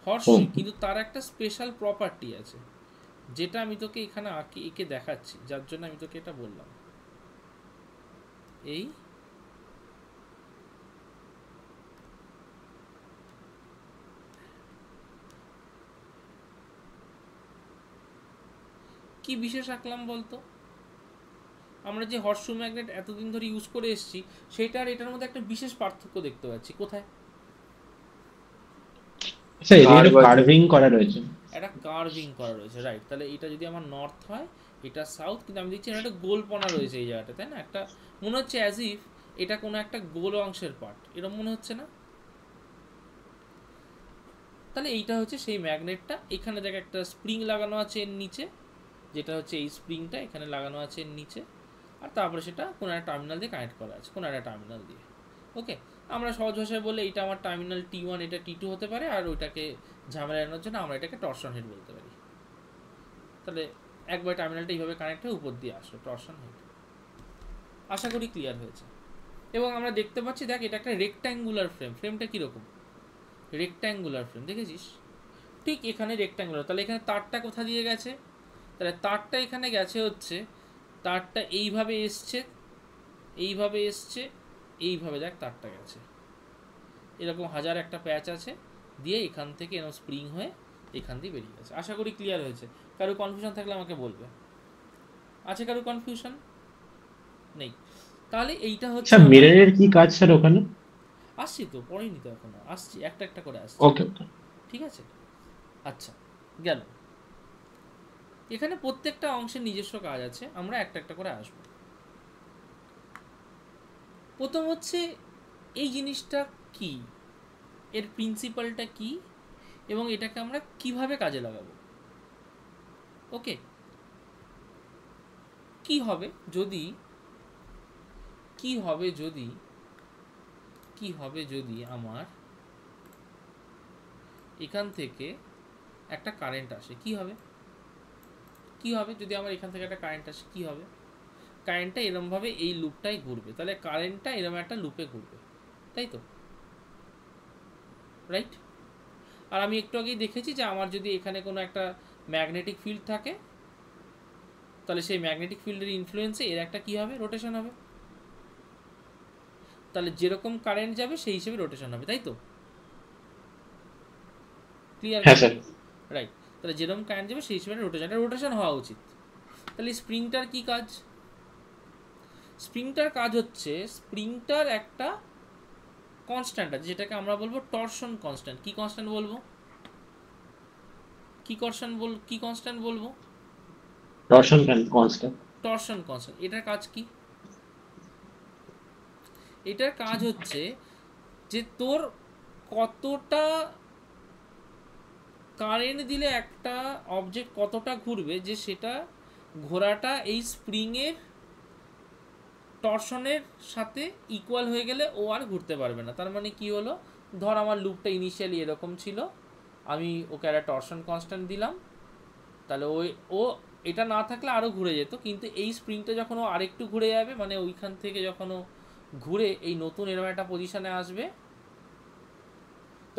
হর্ষু, কিন্তু তার একটা স্পেশাল প্রপার্টি আছে যেটা আমি তোকে এখানে এঁকে দেখাচ্ছি, যার জন্য আমি তোকে এটা বললাম। এই কি বিশেষ রাখলাম বলতো, আমরা যে হর্ষু ম্যাগনেট এতদিন ধরে ইউজ করে এসেছি সেটা আর এটার মধ্যে একটা বিশেষ পার্থক্য দেখতে পাচ্ছি। কোথায়? কার্ভিং করা রয়েছে, একটা কার্ভিং করা রয়েছে, রাইট। তাহলে এটা যদি আমার নর্থ হয়, এটা সাউথ, কিন্তু আমি দেখছি একটা গোলপনা রয়েছে এই জায়গাটা, তাই না? একটা মনে হচ্ছে অ্যাজ ইফ এটা কোনো একটা গোল অংশের পার্ট, এরকম মনে হচ্ছে না? তাহলে এইটা হচ্ছে সেই ম্যাগনেটটা। এখানে দেখ একটা স্প্রিং লাগানো আছে এর নিচে, যেটা হচ্ছে এই স্প্রিংটা এখানে লাগানো আছে এর নিচে, আর তারপরে সেটা কোনো একটা টার্মিনাল দিয়ে কানেক্ট করা আছে, কোনো একটা টার্মিনাল দিয়ে। ওকে, আমরা সহজ ভাষায় বললে এটা আমার টার্মিনাল T1, এটা T2 হতে পারে, আর ওইটাকে ঝামেলা এড়ানোর জন্য আমরা এটাকে টরশন হেড বলতে পারি। তাহলে একবার টার্মিনালটা এইভাবে কানেক্ট হয়ে উপর দিয়ে আসলো, টরশন হেড। আশা করি ক্লিয়ার হয়েছে। এবং আমরা দেখতে পাচ্ছি, দেখ এটা একটা রেক্ট্যাঙ্গুলার ফ্রেম। ফ্রেমটা কীরকম? রেক্ট্যাঙ্গুলার ফ্রেম, দেখেছিস? ঠিক এখানে রেক্ট্যাঙ্গুলার। তাহলে এখানে তারটা কোথা দিয়ে গেছে? তাহলে তারটা এখানে গেছে হচ্ছে, তারটা এইভাবে এসছে, এইভাবে এসছে, এইভাবে দেখ তারটা গেছে, এরকম হাজার একটা প্যাচ আছে, দিয়ে এখান থেকে এরকম স্প্রিং হয়ে এখান দিয়ে বেরিয়ে গেছে। আশা করি ক্লিয়ার হয়েছে। কারো কনফিউশন থাকলে আমাকে বলবে। আছে কারো কনফিউশন? নেই? তাহলে এইটা হচ্ছে মিররের কি কাজ স্যার ওখানে? আসছি তো, পড়েনি তো এখনো, আসছি একটা একটা করে আসছি। ওকে ওকে, ঠিক আছে, আচ্ছা গেল। এখানে প্রত্যেকটা অংশের নিজস্ব কাজ আছে, আমরা একটা একটা করে আসবো। প্রথম হচ্ছে এই জিনিসটা কি, এর প্রিন্সিপালটা কি, এবং এটাকে আমরা কিভাবে কাজে লাগাবো। ওকে, কি হবে যদি আমার এখান থেকে একটা কারেন্ট আসে, কি হবে যদি আমার এখান থেকে একটা কারেন্ট আসে, কি হবে? কারেন্টটা এরমভাবে এই লুপটাই ঘুরবে, তাহলে কারেন্টটা এরম একটা লুপে ঘুরবে, তাই তো? রাইট। আর আমি একটু আগেই দেখেছি যে আমার যদি এখানে কোনো একটা ম্যাগনেটিক ফিল্ড থাকে, তাহলে সেই ম্যাগনেটিক ফিল্ডের ইনফ্লুয়েন্সে এর একটা কি হবে, রোটেশন হবে। তাহলে যেরকম কারেন্ট যাবে সেই হিসেবে রোটেশন হবে, তাই তো? ক্লিয়ার? রাইট। তাহলে যেরকম কারেন্ট যাবে সেই হিসেবে রোটেশন হওয়া উচিত। তাহলে স্প্রিংটার কি কাজ? স্প্রিংটার কাজ হচ্ছে, স্প্রিংটার একটা কনস্ট্যান্ট আছে যেটাকে আমরা বলবো টরশন কনস্ট্যান্ট। কি কনস্ট্যান্ট বলবো? Torsion torsion constant. এটার কাজ কি? এটার কাজ হচ্ছে যে তোর কতটা কারেন্ট দিলে একটা অবজেক্ট কতটা ঘুরবে, যে সেটা ঘোরাটা এই স্প্রিংয়ের টরশনের সাথে ইকুয়াল হয়ে গেলে ও আর ঘুরতে পারবে না। তার মানে কি হলো, ধর আমার লুপটা ইনিশিয়ালি এরকম ছিল, আমি ওকে একটা টরশন কনস্ট্যান্ট দিলাম, তাহলে ও এটা না থাকলে আরও ঘুরে যেত, কিন্তু এই স্প্রিংটা যখন ও আরেকটু ঘুরে যাবে, মানে ওইখান থেকে যখন ও ঘুরে এই নতুন এরকম একটা পজিশনে আসবে,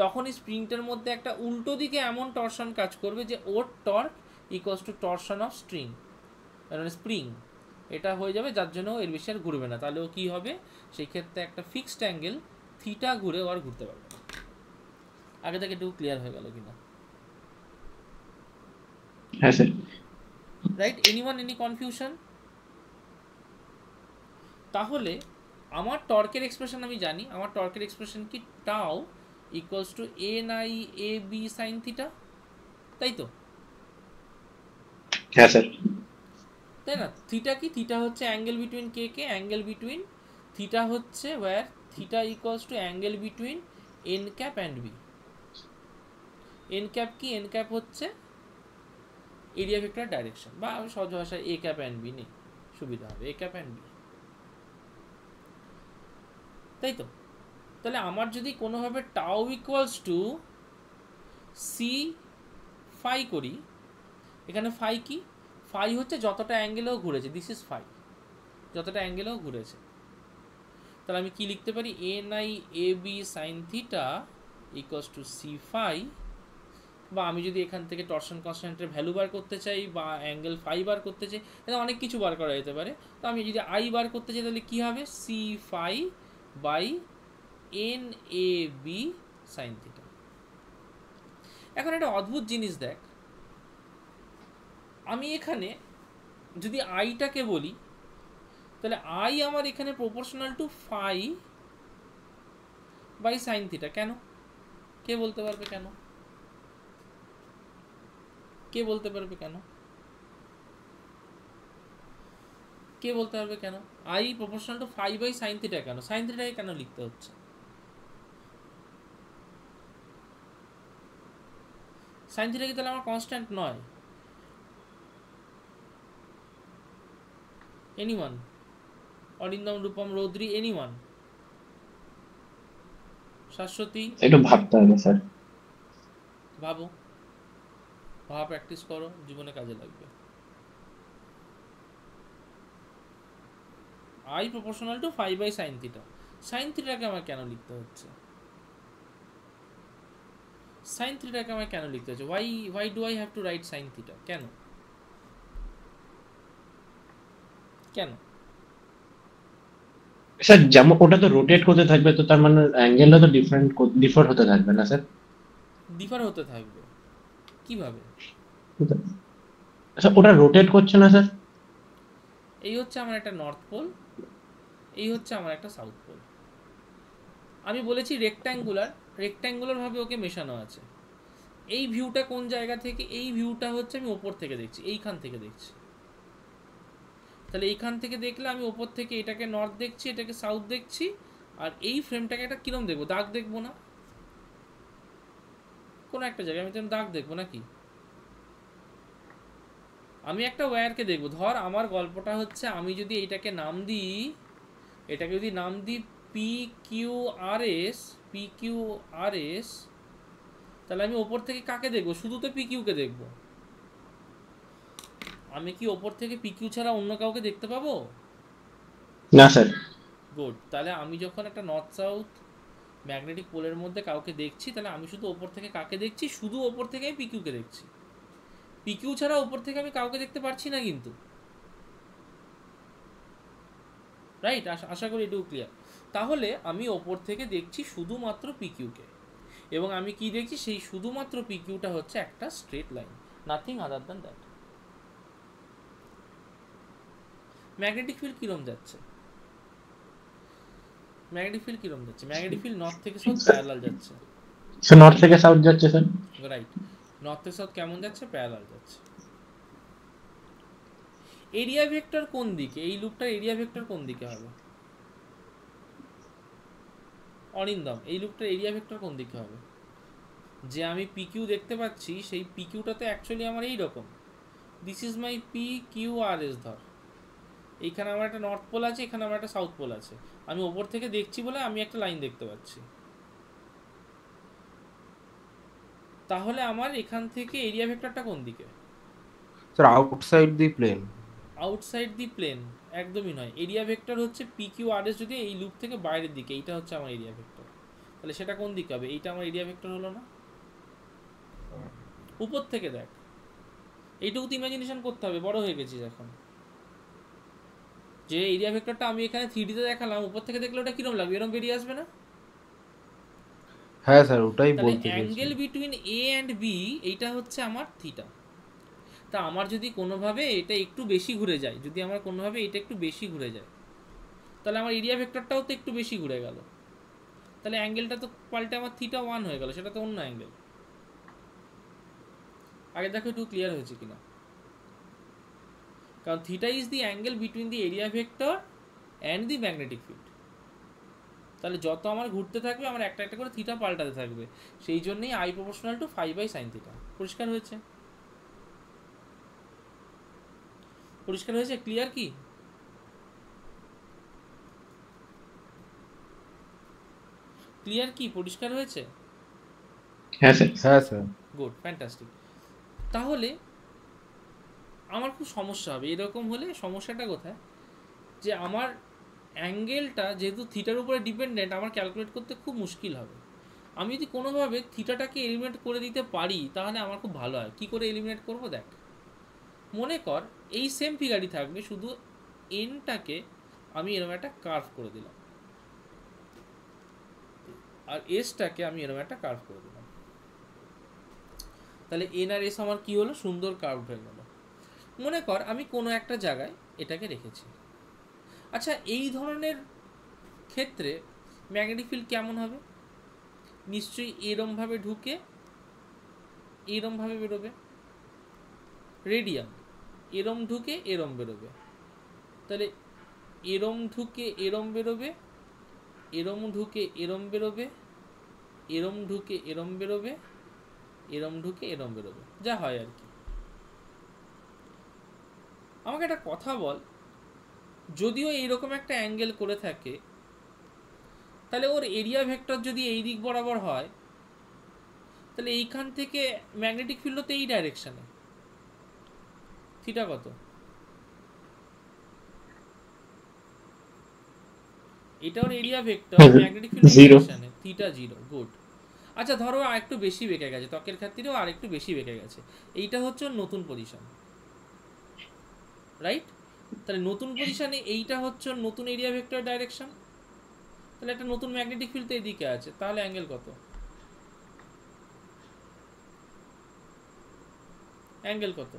তখন এই স্প্রিংটার মধ্যে একটা উল্টো দিকে এমন টরশন কাজ করবে যে ওর torque equals to torsion of spring, এটা হয়ে যাবে, যার জন্য এর বেশি আর ঘুরবে না। তাহলে ও কী হবে, সেই ক্ষেত্রে একটা ফিক্সড অ্যাঙ্গেল থিটা ঘুরে ও আর ঘুরতে পারবে না। আগে থেকে একটু ক্লিয়ার হয়ে গেল কিনা? হ্যাঁ স্যার। রাইট? Any confusion? তাহলে আমার টর্কের এক্সপ্রেশন আমি জানি, আমার টর্কের এক্সপ্রেশন কি, tau equals to N I A B sine theta, তাই তো? হ্যাঁ স্যার। তাই না? থিটা কি? থিটা হচ্ছে অ্যাঙ্গেল বিটুইন কে কে, অ্যাঙ্গেল বিটুইন থিটা হচ্ছে wire theta equals to angle between N cap and B. N cap কি? এন ক্যাপ হচ্ছে এরিয়া ভেক্টর ডাইরেকশন, বা আমি সহজ ভাষায় এ ক্যাপ অ্যান্ড বি নেই, সুবিধা হবে, এ ক্যাপ অ্যান্ড বি, তাই তো? তাহলে আমার যদি কোনোভাবে টাও ইকুয়ালস টু সি ফাই করি, এখানে ফাই কি? ফাই হচ্ছে যতটা অ্যাঙ্গেলেও ঘুরেছে, দিস ইজ ফাই, যতটা অ্যাঙ্গেলেও ঘুরেছে। তাহলে আমি কি লিখতে পারি, N I A B sine theta equals to C phi, বা আমি যদি এখান থেকে টরশন কনস্ট্যান্টের ভ্যালু বার করতে চাই বা অ্যাঙ্গেল ফাই বার করতে চাই, এটা অনেক কিছু বার করা যেতে পারে। তো আমি যদি আই বার করতে চাই তাহলে কী হবে, C phi by N A B sine theta. এখন একটা অদ্ভুত জিনিস দেখ, আমি এখানে যদি আইটাকে বলি, তাহলে আই আমার এখানে proportional to phi by sine theta. কেন? কে বলতে পারবে কেন? কে বলতে পারবে কেন? কে বলতে পারবে কেন I proportional to phi by sine theta? কেন সাইন থিটাকে কেন লিখতে হচ্ছে? সাইন থিটা কি তাহলে আমার কনস্ট্যান্ট নয়? এনিওয়ান? অরিন্দম, রূপম, রৌদ্রি, এনিওয়ান? শাশ্বতী? একটু ভাবতে হবে স্যার। ভাবো, ভাবা প্র্যাকটিস করো, জীবনে কাজে লাগবে। I proportional to phi by sine theta, sine থিটাকে আমার কেন লিখতে হচ্ছে? সাইন থিটাকে আমার কেন লিখতে হচ্ছে? Why do I have to right sign theta? কেন? কেন? স্যার যেমন ওটা তো রোটেট করতে থাকবে, তো তার মানে অ্যাঙ্গেলটা তো ডিফার হতে থাকবে না স্যার? ডিফার হতে থাকবে কিভাবে? স্যার ওটা রোটেট করছে না স্যার? এই হচ্ছে আমার একটা নর্থ পোল, এই হচ্ছে আমার একটা সাউথ পোল। আমি বলেছি রেক্ট্যাঙ্গুলার ভাবে ওকে মেশানো আছে। এই ভিউটা কোন জায়গা থেকে? এই ভিউটা হচ্ছে আমি ওপর থেকে দেখছি, এইখান থেকে দেখছি। তাহলে এইখান থেকে দেখলে আমি ওপর থেকে এটাকে নর্থ দেখছি, এটাকে সাউথ দেখছি, আর এই ফ্রেমটাকে একটা কিরম দেখবো? দাগ দেখবো না? কোনো একটা জায়গায় আমি তো দাগ দেখবো নাকি? আমি একটা ওয়্যারকে দেখবো। ধর আমার গল্পটা হচ্ছে, আমি যদি এটাকে নাম দিই, এটাকে যদি নাম দিই পি কিউ আর এস, তাহলে আমি ওপর থেকে কাকে দেখবো? শুধু তো পি কিউকে দেখবো। আমি কি ওপর থেকে পি কিউ ছাড়া অন্য কাউকে দেখতে পাবো? না স্যার। গুড। তাহলে আমি যখন একটা নর্থ সাউথ ম্যাগনেটিক পোলের মধ্যে কাউকে দেখছি, তাহলে আমি শুধু ওপর থেকে কাকে দেখছি? শুধু ওপর থেকে আমি পি কিউকে দেখছি। পি কিউ ছাড়া ওপর থেকে আমি কাউকে দেখতে পারছি না কিন্তু, রাইট? আশা করি এটুকু ক্লিয়ার। তাহলে আমি ওপর থেকে দেখছি শুধুমাত্র পি কিউকে, এবং আমি কি দেখছি? সেই শুধুমাত্র পি কিউটা হচ্ছে একটা straight line, nothing other than that. Magnetic field কিরম যাচ্ছে? ম্যাগনেটিক ফিল্ড নর্থ থেকে সাউথ প্যারালাল যাচ্ছে। স্যার নর্থ থেকে সাউথ যাচ্ছে স্যার। রাইট। নর্থ থেকে সাউথ কেমন যাচ্ছে? প্যারালাল যাচ্ছে। এরিয়া ভেক্টর কোন দিকে, এই লুপটার এরিয়া ভেক্টর কোন দিকে হবে? অরিন্দম, এই লুপটার এরিয়া ভেক্টর কোন দিকে হবে? যে আমি পি কিউ দেখতে পাচ্ছি সেই পি কিউটা তো অ্যাকচুয়ালি আমার এই রকম, this is my P Q R S. ধর এইখানে আমার একটা নর্থ পোল আছে, এখানে আমার একটা সাউথ পোল আছে, আমি ওপর থেকে দেখছি বলে আমি একটা লাইন দেখতে পাচ্ছি। তাহলে আমার এখান থেকে এরিয়া ভেক্টরটা কোন দিকে? Sir outside the plane. Outside the plane? একদমই নয়, এরিয়া ভেক্টর হচ্ছে পি কিউ আর এস যদি এই লুপ থেকে বাইরের দিকে, এইটা হচ্ছে আমার এরিয়া ভেক্টর। তাহলে সেটা কোন দিকে হবে? এইটা আমার এরিয়া ভেক্টর হলো না? উপর থেকে দেখ, এইটুকু তো ইমাজিনেশন করতে হবে, বড় হয়ে গেছিস এখন। যে এরিয়া ভেক্টরটা আমি এখানে 3D তে দেখালাম, উপর থেকে দেখলে ওটা কিরকম লাগবে? এরকম বেরিয়ে আসবে না? হ্যাঁ স্যার ওটাই তাহলে বলতে চাইছি। Angle between A and B এইটা হচ্ছে আমার থিটা। তা আমার যদি কোনোভাবে এটা একটু বেশি ঘুরে যায়, যদি আমার কোনোভাবে এটা একটু বেশি ঘুরে যায়, তাহলে আমার এরিয়া ভেক্টরটাও তো একটু বেশি ঘুরে গেল, তাহলে অ্যাঙ্গেলটা তো পাল্টে আমার থিটা 1 হয়ে গেল, সেটা তো অন্য অ্যাঙ্গেল। আগে দেখো একটু ক্লিয়ার হয়েছে কিনা, কারণ theta is the angle between the area vector and the magnetic field. তাহলে যত আমার ঘুরতে থাকবে আমার একটা একটা করে থিটা পাল্টাতে থাকবে, সেই জন্যই I proportional two 5/sin theta. পরিষ্কার হয়েছে? পরিষ্কার হয়েছে? ক্লিয়ার কি? ক্লিয়ার কি? পরিষ্কার হয়েছে? হ্যাঁ স্যার। হ্যাঁ স্যার। Good, fantastic. তাহলে আমার খুব সমস্যা হবে এরকম হলে। সমস্যাটা কোথায়? যে আমার অ্যাঙ্গেলটা যেহেতু থিটার উপরে ডিপেন্ডেন্ট, আমার ক্যালকুলেট করতে খুব মুশকিল হবে। আমি যদি কোনোভাবে থিটাটাকে এলিমিনেট করে দিতে পারি তাহলে আমার খুব ভালো হয়। কি করে এলিমিনেট করব দেখ, মনে কর এই সেম ফিগারই থাকবে, শুধু এনটাকে আমি এরকম একটা কার্ভ করে দিলাম, আর এসটাকে আমি এরকম একটা কার্ভ করে দিলাম। তাহলে এন আর এস আমার কি হলো? সুন্দর কার্ভ হয়ে গেল। মনে কর আমি কোনো একটা জায়গায় এটাকে রেখেছি। আচ্ছা, এই ধরনের ক্ষেত্রে ম্যাগনেটিক ফিল্ড কেমন হবে? নিশ্চয়ই এরমভাবে ঢুকে এরমভাবে বেরোবে, রেডিয়াম। এরম ঢুকে এরম বেরোবে, তাহলে এরম ঢুকে এরম বেরোবে, এরম ঢুকে এরম বেরোবে, এরম ঢুকে এরম বেরোবে, এরম ঢুকে এরম বেরোবে, যা হয় আর কি। আমাকে একটা কথা বল, যদিও এইরকম একটা অ্যাঙ্গেল করে থাকে, তাহলে ওর এরিয়া ভেক্টর যদি এই দিক বরাবর হয়, তাহলে এইখান থেকে ম্যাগনেটিক ফিল্ড তো এই ডাইরেকশনে, থিটা কত? এটা ওর এরিয়া ভেক্টর, ম্যাগনেটিক ফিল্ড এই ডাইরেকশনে, থিটা 0। গুড। আচ্ছা ধরো আর একটু বেশি বেঁকে গেছে, ত্বকের ক্ষেত্রেও আর একটু বেশি বেঁকে গেছে, এইটা হচ্ছে ওর নতুন পজিশন, রাইট? তাহলে নতুন পজিশনে এইটা হচ্ছে ওর নতুন এরিয়া ভেক্টর ডাইরেকশন, তাহলে একটা নতুন ম্যাগনেটিক ফিল্ড তো এদিকে আছে, তাহলে অ্যাঙ্গেল কত? অ্যাঙ্গেল কত?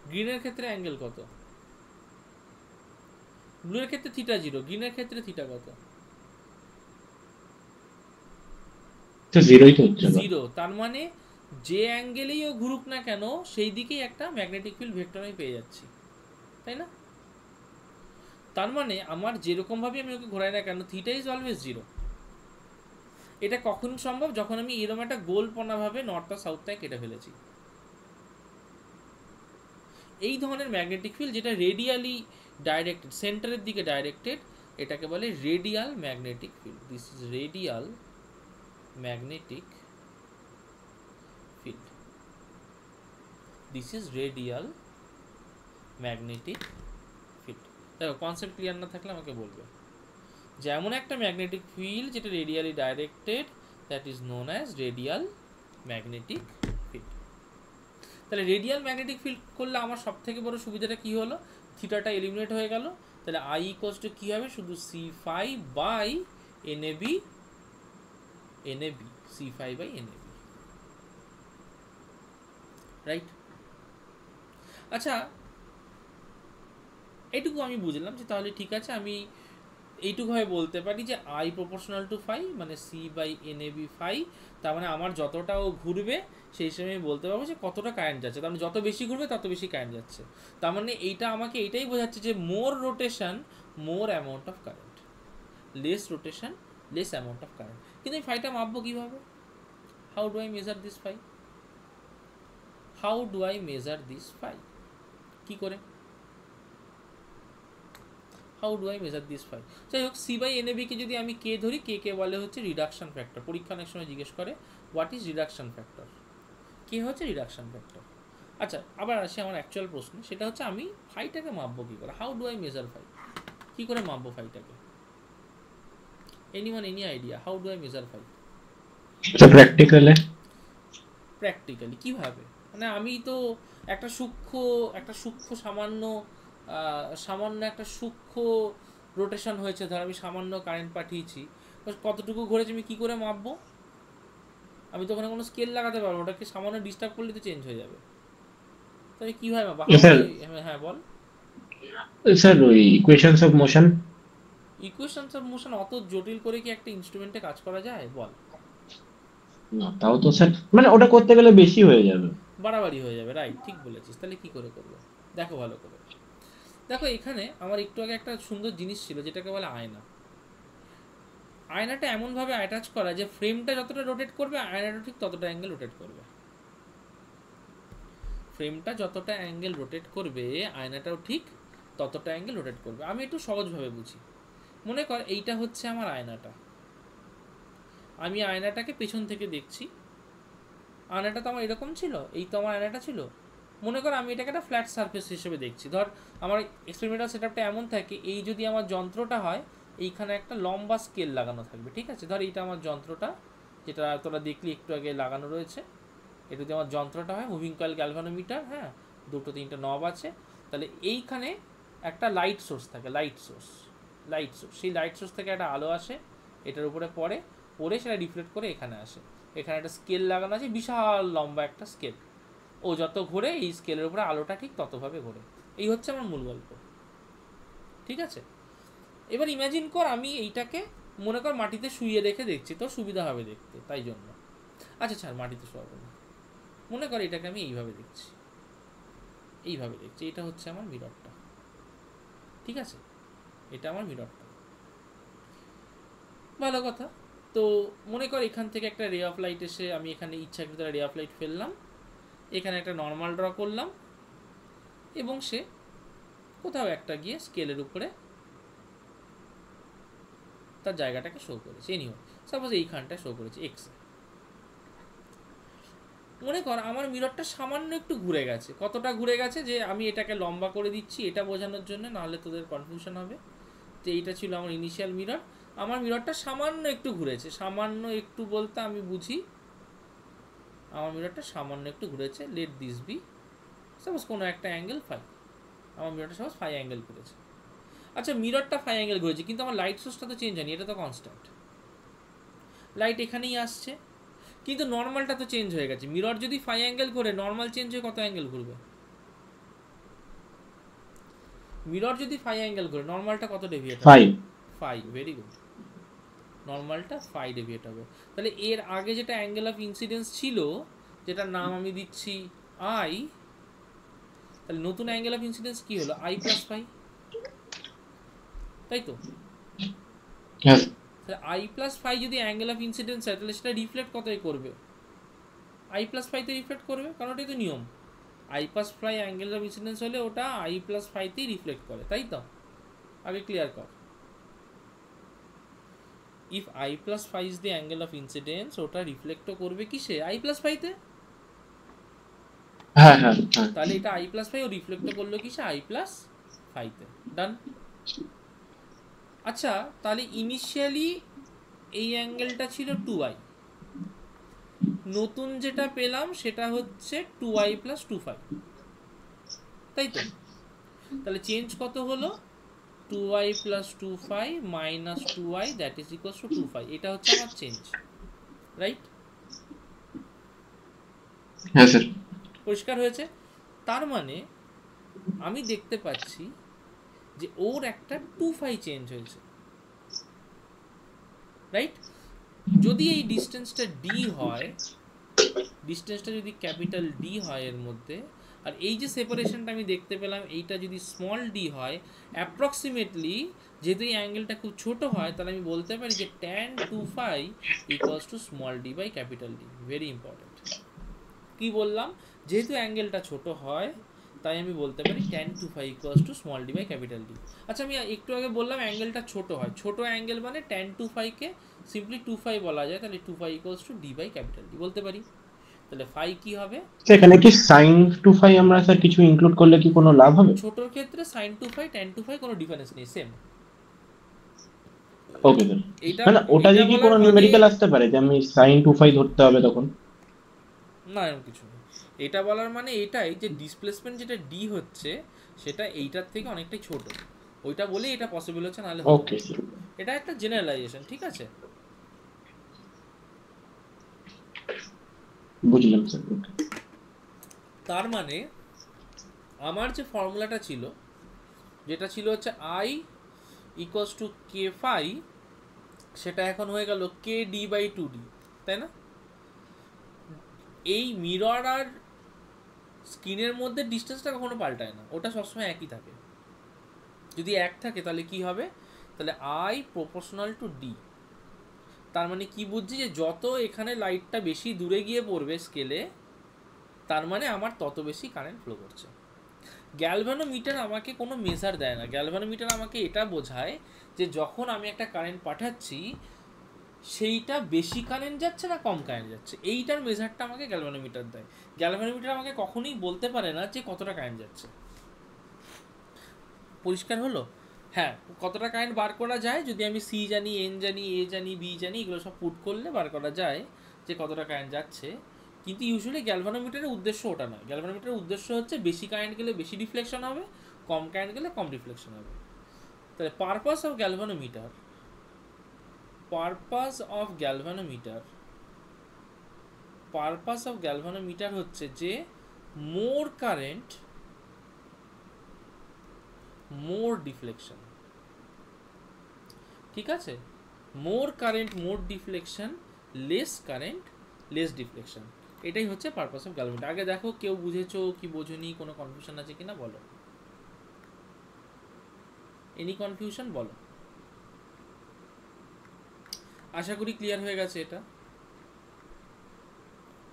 গ্রিনের ক্ষেত্রে অ্যাঙ্গেল কত? ব্লুর ক্ষেত্রে থিটা 0, গ্রিনের ক্ষেত্রে থিটা কত? তো জিরোই তো হচ্ছে না। 0। তার মানে যে অ্যাঙ্গেলেই ও ঘুরুক না কেন সেই দিকেই একটা ম্যাগনেটিক ফিল্ড ভেক্টর আমি পেয়ে যাচ্ছি, তাই না? তার মানে আমার যেরকম ভাবে আমি ওকে ঘোরাই না কেন, থিটা ইজ অলওয়েজ 0। এটা কখন সম্ভব? যখন আমি এরকম একটা গোলপনা ভাবে নর্থ আর সাউথটায় কেটে ফেলেছি। এই ধরনের ম্যাগনেটিক ফিল্ড যেটা রেডিয়ালি ডাইরেক্টেড, সেন্টারের দিকে ডাইরেক্টেড, এটাকে বলে radial magnetic field. This is radial magnetic field. This is radial magnetic field. দেখো কনসেপ্ট ক্লিয়ার না থাকলে আমাকে বলবে। যেমন একটা ম্যাগনেটিক ফিল্ড যেটা radially directed, that is known as radial magnetic field. তাহলে রেডিয়াল ম্যাগনেটিক ফিল্ড করলে আমার সব থেকে বড় সুবিধাটা কি হলো? থিটাটা এলিমিনেট হয়ে গেল। তাহলে আই ইকুয়ালস টু কি হবে? শুধু c5 by NAB, c5 by NAB, right? আচ্ছা এইটুকু আমি বুঝলাম যে তাহলে ঠিক আছে, আমি এইটুকুভাবে বলতে পারি যে আই প্রপোর্শনাল টু ফাই, মানে C by N A B phi, তার মানে আমার যতটা ও ঘুরবে সেই সময় আমি বলতে পারবো যে কতটা কারেন্ট যাচ্ছে, তার মানে যত বেশি ঘুরবে তত বেশি কারেন্ট যাচ্ছে। তার মানে এইটা আমাকে এইটাই বোঝাচ্ছে যে more rotation more amount of current, less rotation less amount of current. কিন্তু এই ফাইটা মাপবো কীভাবে? How do I measure this phi? How do I measure this phi? কী করে? How do I measure this phi? যাই হোক, সি বাই এনএবিকে যদি আমি কে ধরি, কে বলে হচ্ছে রিডাকশন ফ্যাক্টর। পরীক্ষা অনেক সময় জিজ্ঞেস করে হোয়াট ইজ রিডাকশন ফ্যাক্টর, কে হচ্ছে রিডাকশন ফ্যাক্টর। আচ্ছা, আবার আসি আমার অ্যাকচুয়াল প্রশ্ন, সেটা হচ্ছে আমি ফাইটাকে মাপবো কী করে? How do I measure phi? কী করে মাপবো ফাইটাকে? Anyone any idea how do I measure phi? Practically কীভাবে? মানে আমি তো একটা সূক্ষ্ম সামান্য একটা সূক্ষ্ম রোটেশন হয়েছে, ধর আমি সামান্য কারেন্ট পাঠিয়েছি, কতটুকু ঘুরেছে আমি কী করে মাপবো? আমি তো ওখানে কোনো স্কেল লাগাতে পারবো, ওটাকে সামান্য ডিস্টার্ব করলে তো চেঞ্জ হয়ে যাবে। তাহলে কীভাবে মাপবো? হ্যাঁ বল। স্যার ওই equations of motion. Equations of motion অত জটিল করে কি একটা ইনস্ট্রুমেন্টে কাজ করা যায় বল? না, তাও তো স্যার মানে ওটা করতে গেলে বেশি হয়ে যাবে, বাড়াবাড়ি হয়ে যাবে। রাইট, ঠিক বলেছিস। তাহলে কি করে করবো? দেখো ভালো করে দেখো, এখানে আমার একটু আগে একটা সুন্দর জিনিস ছিল যেটাকে বলে আয়না। আয়নাটা এমনভাবে অ্যাটাচ করা যে ফ্রেমটা যতটা রোটেট করবে আয়নাটা ঠিক ততটা অ্যাঙ্গেল রোটেট করবে। ফ্রেমটা যতটা অ্যাঙ্গেল রোটেট করবে আয়নাটাও ঠিক ততটা অ্যাঙ্গেল রোটেট করবে। আমি একটু সহজভাবে বুঝি। মনে কর এইটা হচ্ছে আমার আয়নাটা, আমি আয়নাটাকে পেছন থেকে দেখছি। আয়নাটা তো আমার এরকম ছিল, এই তো আমার আয়নাটা ছিল। মনে কর আমি এটাকে একটা ফ্ল্যাট সারফেস হিসেবে দেখছি। ধর আমার এক্সপেরিমেন্টাল সেটআপটা এমন থাকে, এই যদি আমার যন্ত্রটা হয় এইখানে একটা লম্বা স্কেল লাগানো থাকবে, ঠিক আছে? ধর এইটা আমার যন্ত্রটা, যেটা তোরা দেখলি একটু আগে লাগানো রয়েছে। এটা যদি আমার যন্ত্রটা হয়, মুভিং কয়েল গ্যালভানোমিটার, হ্যাঁ, 2-3টে নব আছে। তাহলে এইখানে একটা লাইট সোর্স থাকে, লাইট সোর্স। সেই লাইট সোর্স থেকে একটা আলো আসে, এটার উপরে পড়ে সেটা রিফ্লেক্ট করে এখানে আসে। এখানে একটা স্কেল লাগানো আছে, বিশাল লম্বা একটা স্কেল। ও যত ঘোরে এই স্কেলের উপরে আলোটা ঠিক ততভাবে ঘোরে। এই হচ্ছে আমার মূল গল্প, ঠিক আছে? এবার ইমাজিন কর আমি এইটাকে মনে কর মাটিতে শুইয়ে রেখে দেখছি, তোর সুবিধা হবে দেখতে, তাই জন্য। আচ্ছা ছাড়, মাটিতে শোয়াবো না। মনে কর এটাকে আমি এইভাবে দেখছি, এটা হচ্ছে আমার মিররটা, ঠিক আছে? এটা আমার মিররটা, ভালো কথা। তো মনে কর এখান থেকে একটা রে অফ লাইট এসে আমি এখানে ইচ্ছাকৃত রে অফ লাইট ফেললাম, এখানে একটা নর্মাল ড্র করলাম, এবং সে কোথাও একটা গিয়ে স্কেলের উপরে তার জায়গাটাকে শো করেছে। এনিও সাপোজ এইখানটা শো করেছে এক্স। মনে কর আমার মিররটা সামান্য একটু ঘুরে গেছে। কতটা ঘুরে গেছে যে আমি এটাকে লম্বা করে দিচ্ছি এটা বোঝানোর জন্য, নাহলে তোদের কনফিউশন হবে। তো এইটা ছিল আমার ইনিশিয়াল মিরর। আমার মিররটা সামান্য একটু ঘুরেছে। সামান্য একটু বলতে আমি বুঝি আমার মিররটা সামান্য একটু ঘুরেছে। লেট দিস বি সাপোজ কোনো একটা অ্যাঙ্গেল ফাই। আমার মিররটা সাপোজ ফাই অ্যাঙ্গেল ঘুরেছে। আচ্ছা, মিররটা ফাই অ্যাঙ্গেল ঘুরেছে, কিন্তু আমার লাইট সোর্সটা তো চেঞ্জ হয়নি, এটা তো কনস্ট্যান্ট। লাইট এখানেই আসছে, কিন্তু নর্মালটা তো চেঞ্জ হয়ে গেছে। মিরর যদি ফাই অ্যাঙ্গেল ঘুরে, নর্মাল চেঞ্জ হয়ে কত অ্যাঙ্গেল ঘুরবে? মিরর যদি ফাই অ্যাঙ্গেল ঘুরে, নর্মালটা কত ডেভিয়েট হবে? ফাই। ভেরি গুড, নর্মালটা ফাই ডেভিয়েট হবে। তাহলে এর আগে যেটা অ্যাঙ্গেল অফ ইনসিডেন্স ছিল, যেটার নাম আমি দিচ্ছি আই, তাহলে নতুন অ্যাঙ্গেল অফ ইনসিডেন্স কি হলো? আই প্লাস ফাই, তাই তো? তাহলে আই প্লাস ফাই যদি অ্যাঙ্গেল অফ ইনসিডেন্স হয়, তাহলে সেটা রিফ্লেক্ট কতই করবে? আই প্লাস ফাইতে রিফ্লেক্ট করবে, কারণ ওটাই তো নিয়ম। I plus phi angle of incidence হলে ওটা আই প্লাস ফাইতেই রিফ্লেক্ট করে, তাই তো? আগে ক্লিয়ার কর। If I plus phi is the angle of incidence, ওটা রিফ্লেক্টও করবে কিসে? আই প্লাস ফাইতে। হ্যাঁ হ্যাঁ, তাহলে এটা আই প্লাস ফাই ও রিফ্লেক্টও করলো কিসে? আই প্লাস ফাইতে। ডান। আচ্ছা, তাহলে ইনিশিয়ালি এই অ্যাঙ্গেলটা ছিল 2i, নতুন যেটা পেলাম সেটা হচ্ছে 2i প্লাস 2ফাই, তাই তো? তাহলে চেঞ্জ কত হলো? 2i প্লাস 2ফাই minus 2i, that is equals to 2ফাই। এটা হচ্ছে আমার চেঞ্জ, রাইট? হ্যাঁ স্যার। পরিষ্কার হয়েছে? তার মানে আমি দেখতে পাচ্ছি যে ওর একটা 2ফাই চেঞ্জ হয়েছে। রাইট? যদি এই ডিস্টেন্সটা ডি হয়, ডিস্টেন্সটা যদি ক্যাপিটাল ডি হয় এর মধ্যে, আর এই যে সেপারেশনটা আমি দেখতে পেলাম এইটা যদি স্মল ডি হয়, অ্যাপ্রক্সিমেটলি যেহেতু এই অ্যাঙ্গেলটা খুব ছোট হয়, তাহলে আমি বলতে পারি যে tan 2phi equals to small D by capital D. Very important. কি বললাম? যেহেতু অ্যাঙ্গেলটা ছোট হয় তাই আমি বলতে পারি tan 2phi equals to small D by capital D. আচ্ছা, আমি একটু আগে বললাম অ্যাঙ্গেলটা ছোট হয়, ছোট অ্যাঙ্গেল মানে tan 2phi কে সিম্পলি 2phi বলা যায়, তাহলে 2phi equals to D by capital D বলতে পারি। তাহলে ফাই কি হবে? এখানে কি sin 2phi আমরা স্যার কিছু ইনক্লুড করলে কি কোনো লাভ হবে? ছোটর ক্ষেত্রে sin 2phi tan 2phi কোনো ডিফারেন্স নেই, সেম। Okay sir. এটা না ওটা দিয়ে কি কোনো নিউমেরিক্যাল আসতে পারে যে আমি sin 2phi ধরতে হবে তখন? না, এরকম কিছু না। এটা বলার মানে এটাই যে ডিসপ্লেসমেন্ট যেটা ডি হচ্ছে সেটা এইটার থেকে অনেকটাই ছোট, ওইটা বলে এটা পসিবল হচ্ছে, নাহলে ওকে, এটা একটা জেনারেলাইজেশন, ঠিক আছে? বুঝলাম স্যার। তার মানে আমার যে ফর্মুলাটা ছিল, যেটা ছিল হচ্ছে I equals to K phi, সেটা এখন হয়ে গেল কে ডি বাই 2d, তাই না? এই মিরর আর স্ক্রিনের মধ্যে ডিস্টেন্সটা কখনো পাল্টায় না, ওটা সবসময় একই থাকে। যদি এক থাকে তাহলে কি হবে? তাহলে আই প্রপোর্শনাল টু ডি। তার মানে কি বুঝছি? যে যত এখানে লাইটটা বেশি দূরে গিয়ে পড়বে স্কেলে, তার মানে আমার তত বেশি কারেন্ট ফ্লো করছে। গ্যালভানোমিটার আমাকে কোনো মেজার দেয় না, গ্যালভানোমিটার আমাকে এটা বোঝায় যে যখন আমি একটা কারেন্ট পাঠাচ্ছি সেইটা বেশি কারেন্ট যাচ্ছে না কম কারেন্ট যাচ্ছে, এইটার মেজারটা আমাকে গ্যালভানোমিটার দেয়। গ্যালভানোমিটার আমাকে কখনোই বলতে পারে না যে কতটা কারেন্ট যাচ্ছে। পরিষ্কার হলো? হ্যাঁ, কতটা কারেন্ট বার করা যায় যদি আমি সি জানি, এন জানি, এ জানি, বি জানি, এগুলো সব পুট করলে বার করা যায় যে কতটা কারেন্ট যাচ্ছে। কিন্তু ইউজুয়ালি গ্যালভানোমিটারের উদ্দেশ্য ওটা নয়। গ্যালভানোমিটারের উদ্দেশ্য হচ্ছে বেশি কারেন্ট গেলে বেশি ডিফ্লেকশন হবে, কম কারেন্ট গেলে কম ডিফ্লেকশন হবে। তাহলে purpose of galvanometer, purpose of galvanometer হচ্ছে যে মোর কারেন্ট মোর ডিফ্লেকশন, ঠিক আছে? More current more deflection, less current less deflection, এটাই হচ্ছে পারপাস অফ গ্যালভানোমিটার। আগে দেখো কেউ বুঝেছো কি বোঝনি, কোনো কনফিউশন আছে কিনা বলো। এনি কনফিউশন বলো। আশা করি ক্লিয়ার হয়ে গেছে এটা।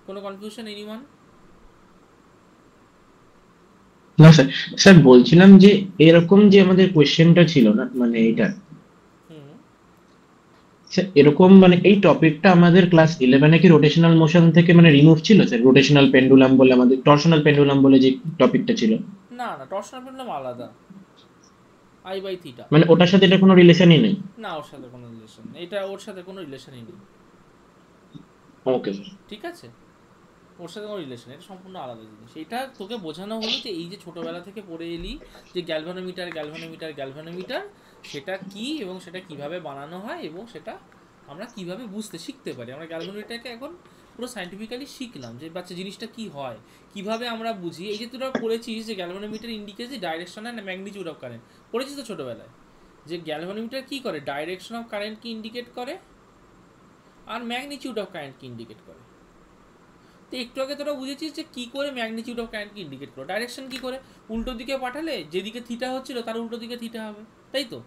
কোনো কনফিউশন এনিওয়ান? না স্যার, স্যার বলছিলাম যে এরকম যে আমাদের কোশ্চেনটা ছিল না, মানে এটা স্যার এরকম মানে এই টপিকটা আমাদের ক্লাস 11-এ কি রোটেশনাল মোশন থেকে মানে রিমুভ ছিল স্যার? রোটেশনাল পেন্ডুলাম বলে আমাদের, টরশনাল পেন্ডুলাম বলে যে টপিকটা ছিল। না না, টরশনাল পেন্ডুলাম আলাদা, আই বাই থিটা। মানে ওটার সাথে এটা কোনো রিলেশনই নেই? না, ওর সাথে কোনো রিলেশন, এটা ওর সাথে কোনো রিলেশনই নেই। ওকে স্যার, ঠিক আছে, ওর সাথে কোনো রিলেশন, এটা সম্পূর্ণ আলাদা জিনিস। এটা তোকে বোঝানো হলো যে এই যে ছোটবেলা থেকে পড়ে এলি যে গ্যালভানোমিটার সেটা কি এবং সেটা কিভাবে বানানো হয় এবং সেটা আমরা কিভাবে বুঝতে শিখতে পারি। আমরা গ্যালভানোমিটারকে এখন পুরো সাইন্টিফিক্যালি শিখলাম যে বাচ্চা জিনিসটা কি হয়, কিভাবে আমরা বুঝি। এই যে তোরা পড়েছিস যে galvanometer indicates the direction and magnitude of current, পড়েছিস তো ছোটবেলায় যে গ্যালভানোমিটার কি করে, ডাইরেকশন অফ কারেন্টকে ইন্ডিকেট করে আর ম্যাগনিটিউড অফ কারেন্টকে ইন্ডিকেট করে। তো একটু আগে তোরা বুঝেছিস যে কী করে ম্যাগনিটিউড অফ কারেন্টকে ইন্ডিকেট করো, ডাইরেকশন কী করে, উল্টো দিকে পাঠালে যেদিকে থিটা হচ্ছিল তার উল্টো দিকে থিটা হবে, তাই তো?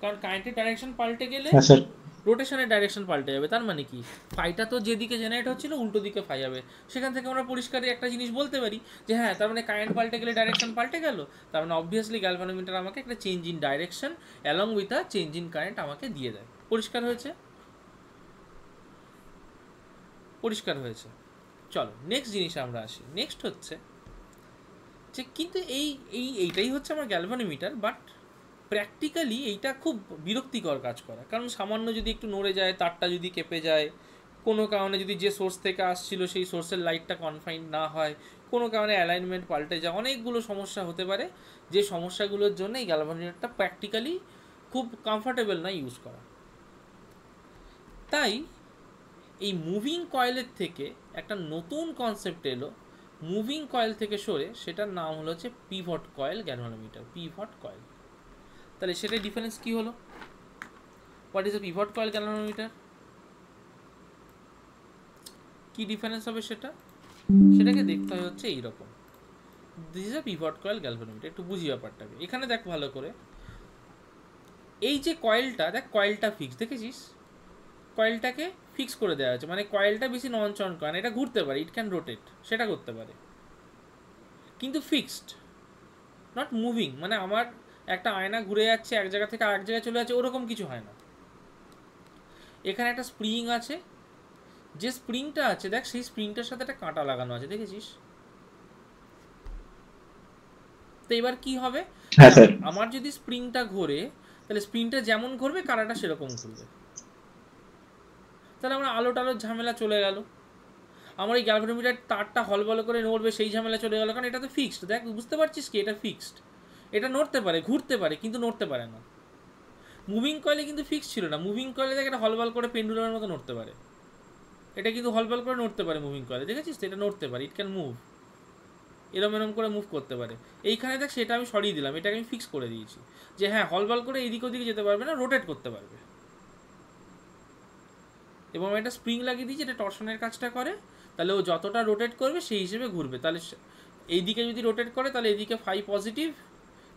কারণ কারেন্টের ডাইরেকশন পাল্টে গেলে হ্যাঁ স্যার, রোটেশনের ডাইরেকশন পাল্টে যাবে। তার মানে কি, ফাইটা তো যেদিকে জেনারেট হচ্ছিল উল্টো দিকে ফাই হবে। সেখান থেকে আমরা পরিষ্কারই একটা জিনিস বলতে পারি যে হ্যাঁ, তার মানে কারেন্ট পাল্টে গেলে ডাইরেকশন পাল্টে গেল, তার মানে অবভিয়াসলি গ্যালভানোমিটার আমাকে একটা change in direction along with a change in current আমাকে দিয়ে দেয়। পরিষ্কার হয়েছে? পরিষ্কার হয়েছে। চলো নেক্সট জিনিস আমরা আসি। নেক্সট হচ্ছে যে কিন্তু এইটাই হচ্ছে আমার গ্যালভানোমিটার, বাট প্র্যাকটিক্যালি এইটা খুব বিরক্তিকর কাজ করা। কারণ সামান্য যদি একটু নড়ে যায়, তারটা যদি কেঁপে যায়, কোনো কারণে যদি যে সোর্স থেকে আসছিল সেই সোর্সের লাইটটা কনফাইন্ড না হয়, কোনো কারণে অ্যালাইনমেন্ট পাল্টে যায়, অনেকগুলো সমস্যা হতে পারে, যে সমস্যাগুলোর জন্য এই গ্যালভানোমিটারটা প্র্যাকটিক্যালি খুব কমফর্টেবল না ইউজ করা। তাই এই মুভিং কয়েলের থেকে একটা নতুন কনসেপ্ট এলো, মুভিং কয়েল থেকে সরে, সেটার নাম হলো হচ্ছে pivot coil galvanometer, pivot coil. তাহলে সেটার ডিফারেন্স কি হলো? What is a pivot coil galvanometer? কি ডিফারেন্স হবে সেটাকে দেখতে হয় হচ্ছে এইরকম। This is a pivot coil galvanometer. একটু বুঝি ব্যাপারটাকে। এখানে দেখ ভালো করে, এই যে কয়েলটা, দেখ কয়েলটা ফিক্স, দেখেছিস? কয়েলটাকে ফিক্স করে দেওয়া হয়েছে, মানে কয়েলটা বেশি নড়চড় করে না, এটা ঘুরতে পারে, ইট ক্যান রোটেট, সেটা করতে পারে, কিন্তু ফিক্সড, নট মুভিং। মানে আমার একটা আয়না ঘুরে যাচ্ছে এক জায়গা থেকে আরেক জায়গায় চলে যাচ্ছে, ওরকম কিছু হয় না। এখানে একটা স্প্রিং আছে, যে স্প্রিংটা আছে দেখ, সেই স্প্রিংটার সাথে একটা কাঁটা লাগানো আছে, দেখেছিস? তো এবার কি হবে, হ্যাঁ স্যার। আমার যদি স্প্রিংটা ঘোরে, তাহলে স্প্রিংটা যেমন ঘুরবে কাঁটাটা সেরকম ঘুরবে। তাহলে আমার আলো টালোর ঝামেলা চলে গেল। আমার এই গ্যালভানোমিটার তারটা হলবল করে নড়বে, সেই ঝামেলা চলে গেল, কারণ এটা তো ফিক্সড। দেখ, বুঝতে পারছিস কি, এটা ফিক্সড। এটা নড়তে পারে, ঘুরতে পারে, কিন্তু নড়তে পারে না। মুভিং কয়েলে কিন্তু ফিক্স ছিল না। মুভিং কয়েলে দেখ এটা হলবল করে পেন্ডুলামের মতো নড়তে পারে, এটা কিন্তু হলবল করে নড়তে পারে মুভিং কয়েলে, দেখেছিস তো? এটা নড়তে পারে, ইট ক্যান মুভ, এরম করে মুভ করতে পারে। এইখানে দেখ সেটা আমি সরিয়ে দিলাম, এটাকে আমি ফিক্স করে দিয়েছি যে হ্যাঁ, হলবল করে এদিক ওদিকে যেতে পারবে না, রোটেট করতে পারবে। এবং আমি একটা স্প্রিং লাগিয়ে দিয়েছি, এটা টর্শনের কাজটা করে। তাহলে ও যতটা রোটেট করবে সেই হিসেবে ঘুরবে। তাহলে এইদিকে যদি রোটেট করে তাহলে এদিকে ফাই পজিটিভ,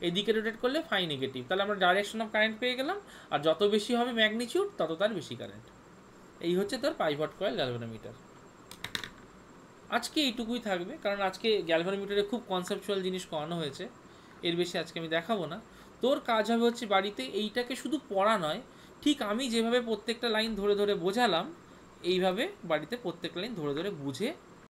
এদিকে রোটেট করলে ফাই নেগেটিভ। তাহলে আমরা ডাইরেকশন অফ কারেন্ট পেয়ে গেলাম, আর যত বেশি হবে ম্যাগনিটিউড তত তার বেশি কারেন্ট। এই হচ্ছে তোর পাইভট কয়েল গ্যালভানোমিটার। আজকে এইটুকুই থাকবে, কারণ আজকে গ্যালভানোমিটারে খুব কনসেপচুয়াল জিনিস করানো হয়েছে, এর বেশি আজকে আমি দেখাবো না। তোর কাজ হবে হচ্ছে বাড়িতে এইটাকে শুধু পড়া নয়, ঠিক আমি যেভাবে প্রত্যেকটা লাইন ধরে ধরে বোঝালাম, এইভাবে বাড়িতে প্রত্যেকটা লাইন ধরে ধরে বুঝে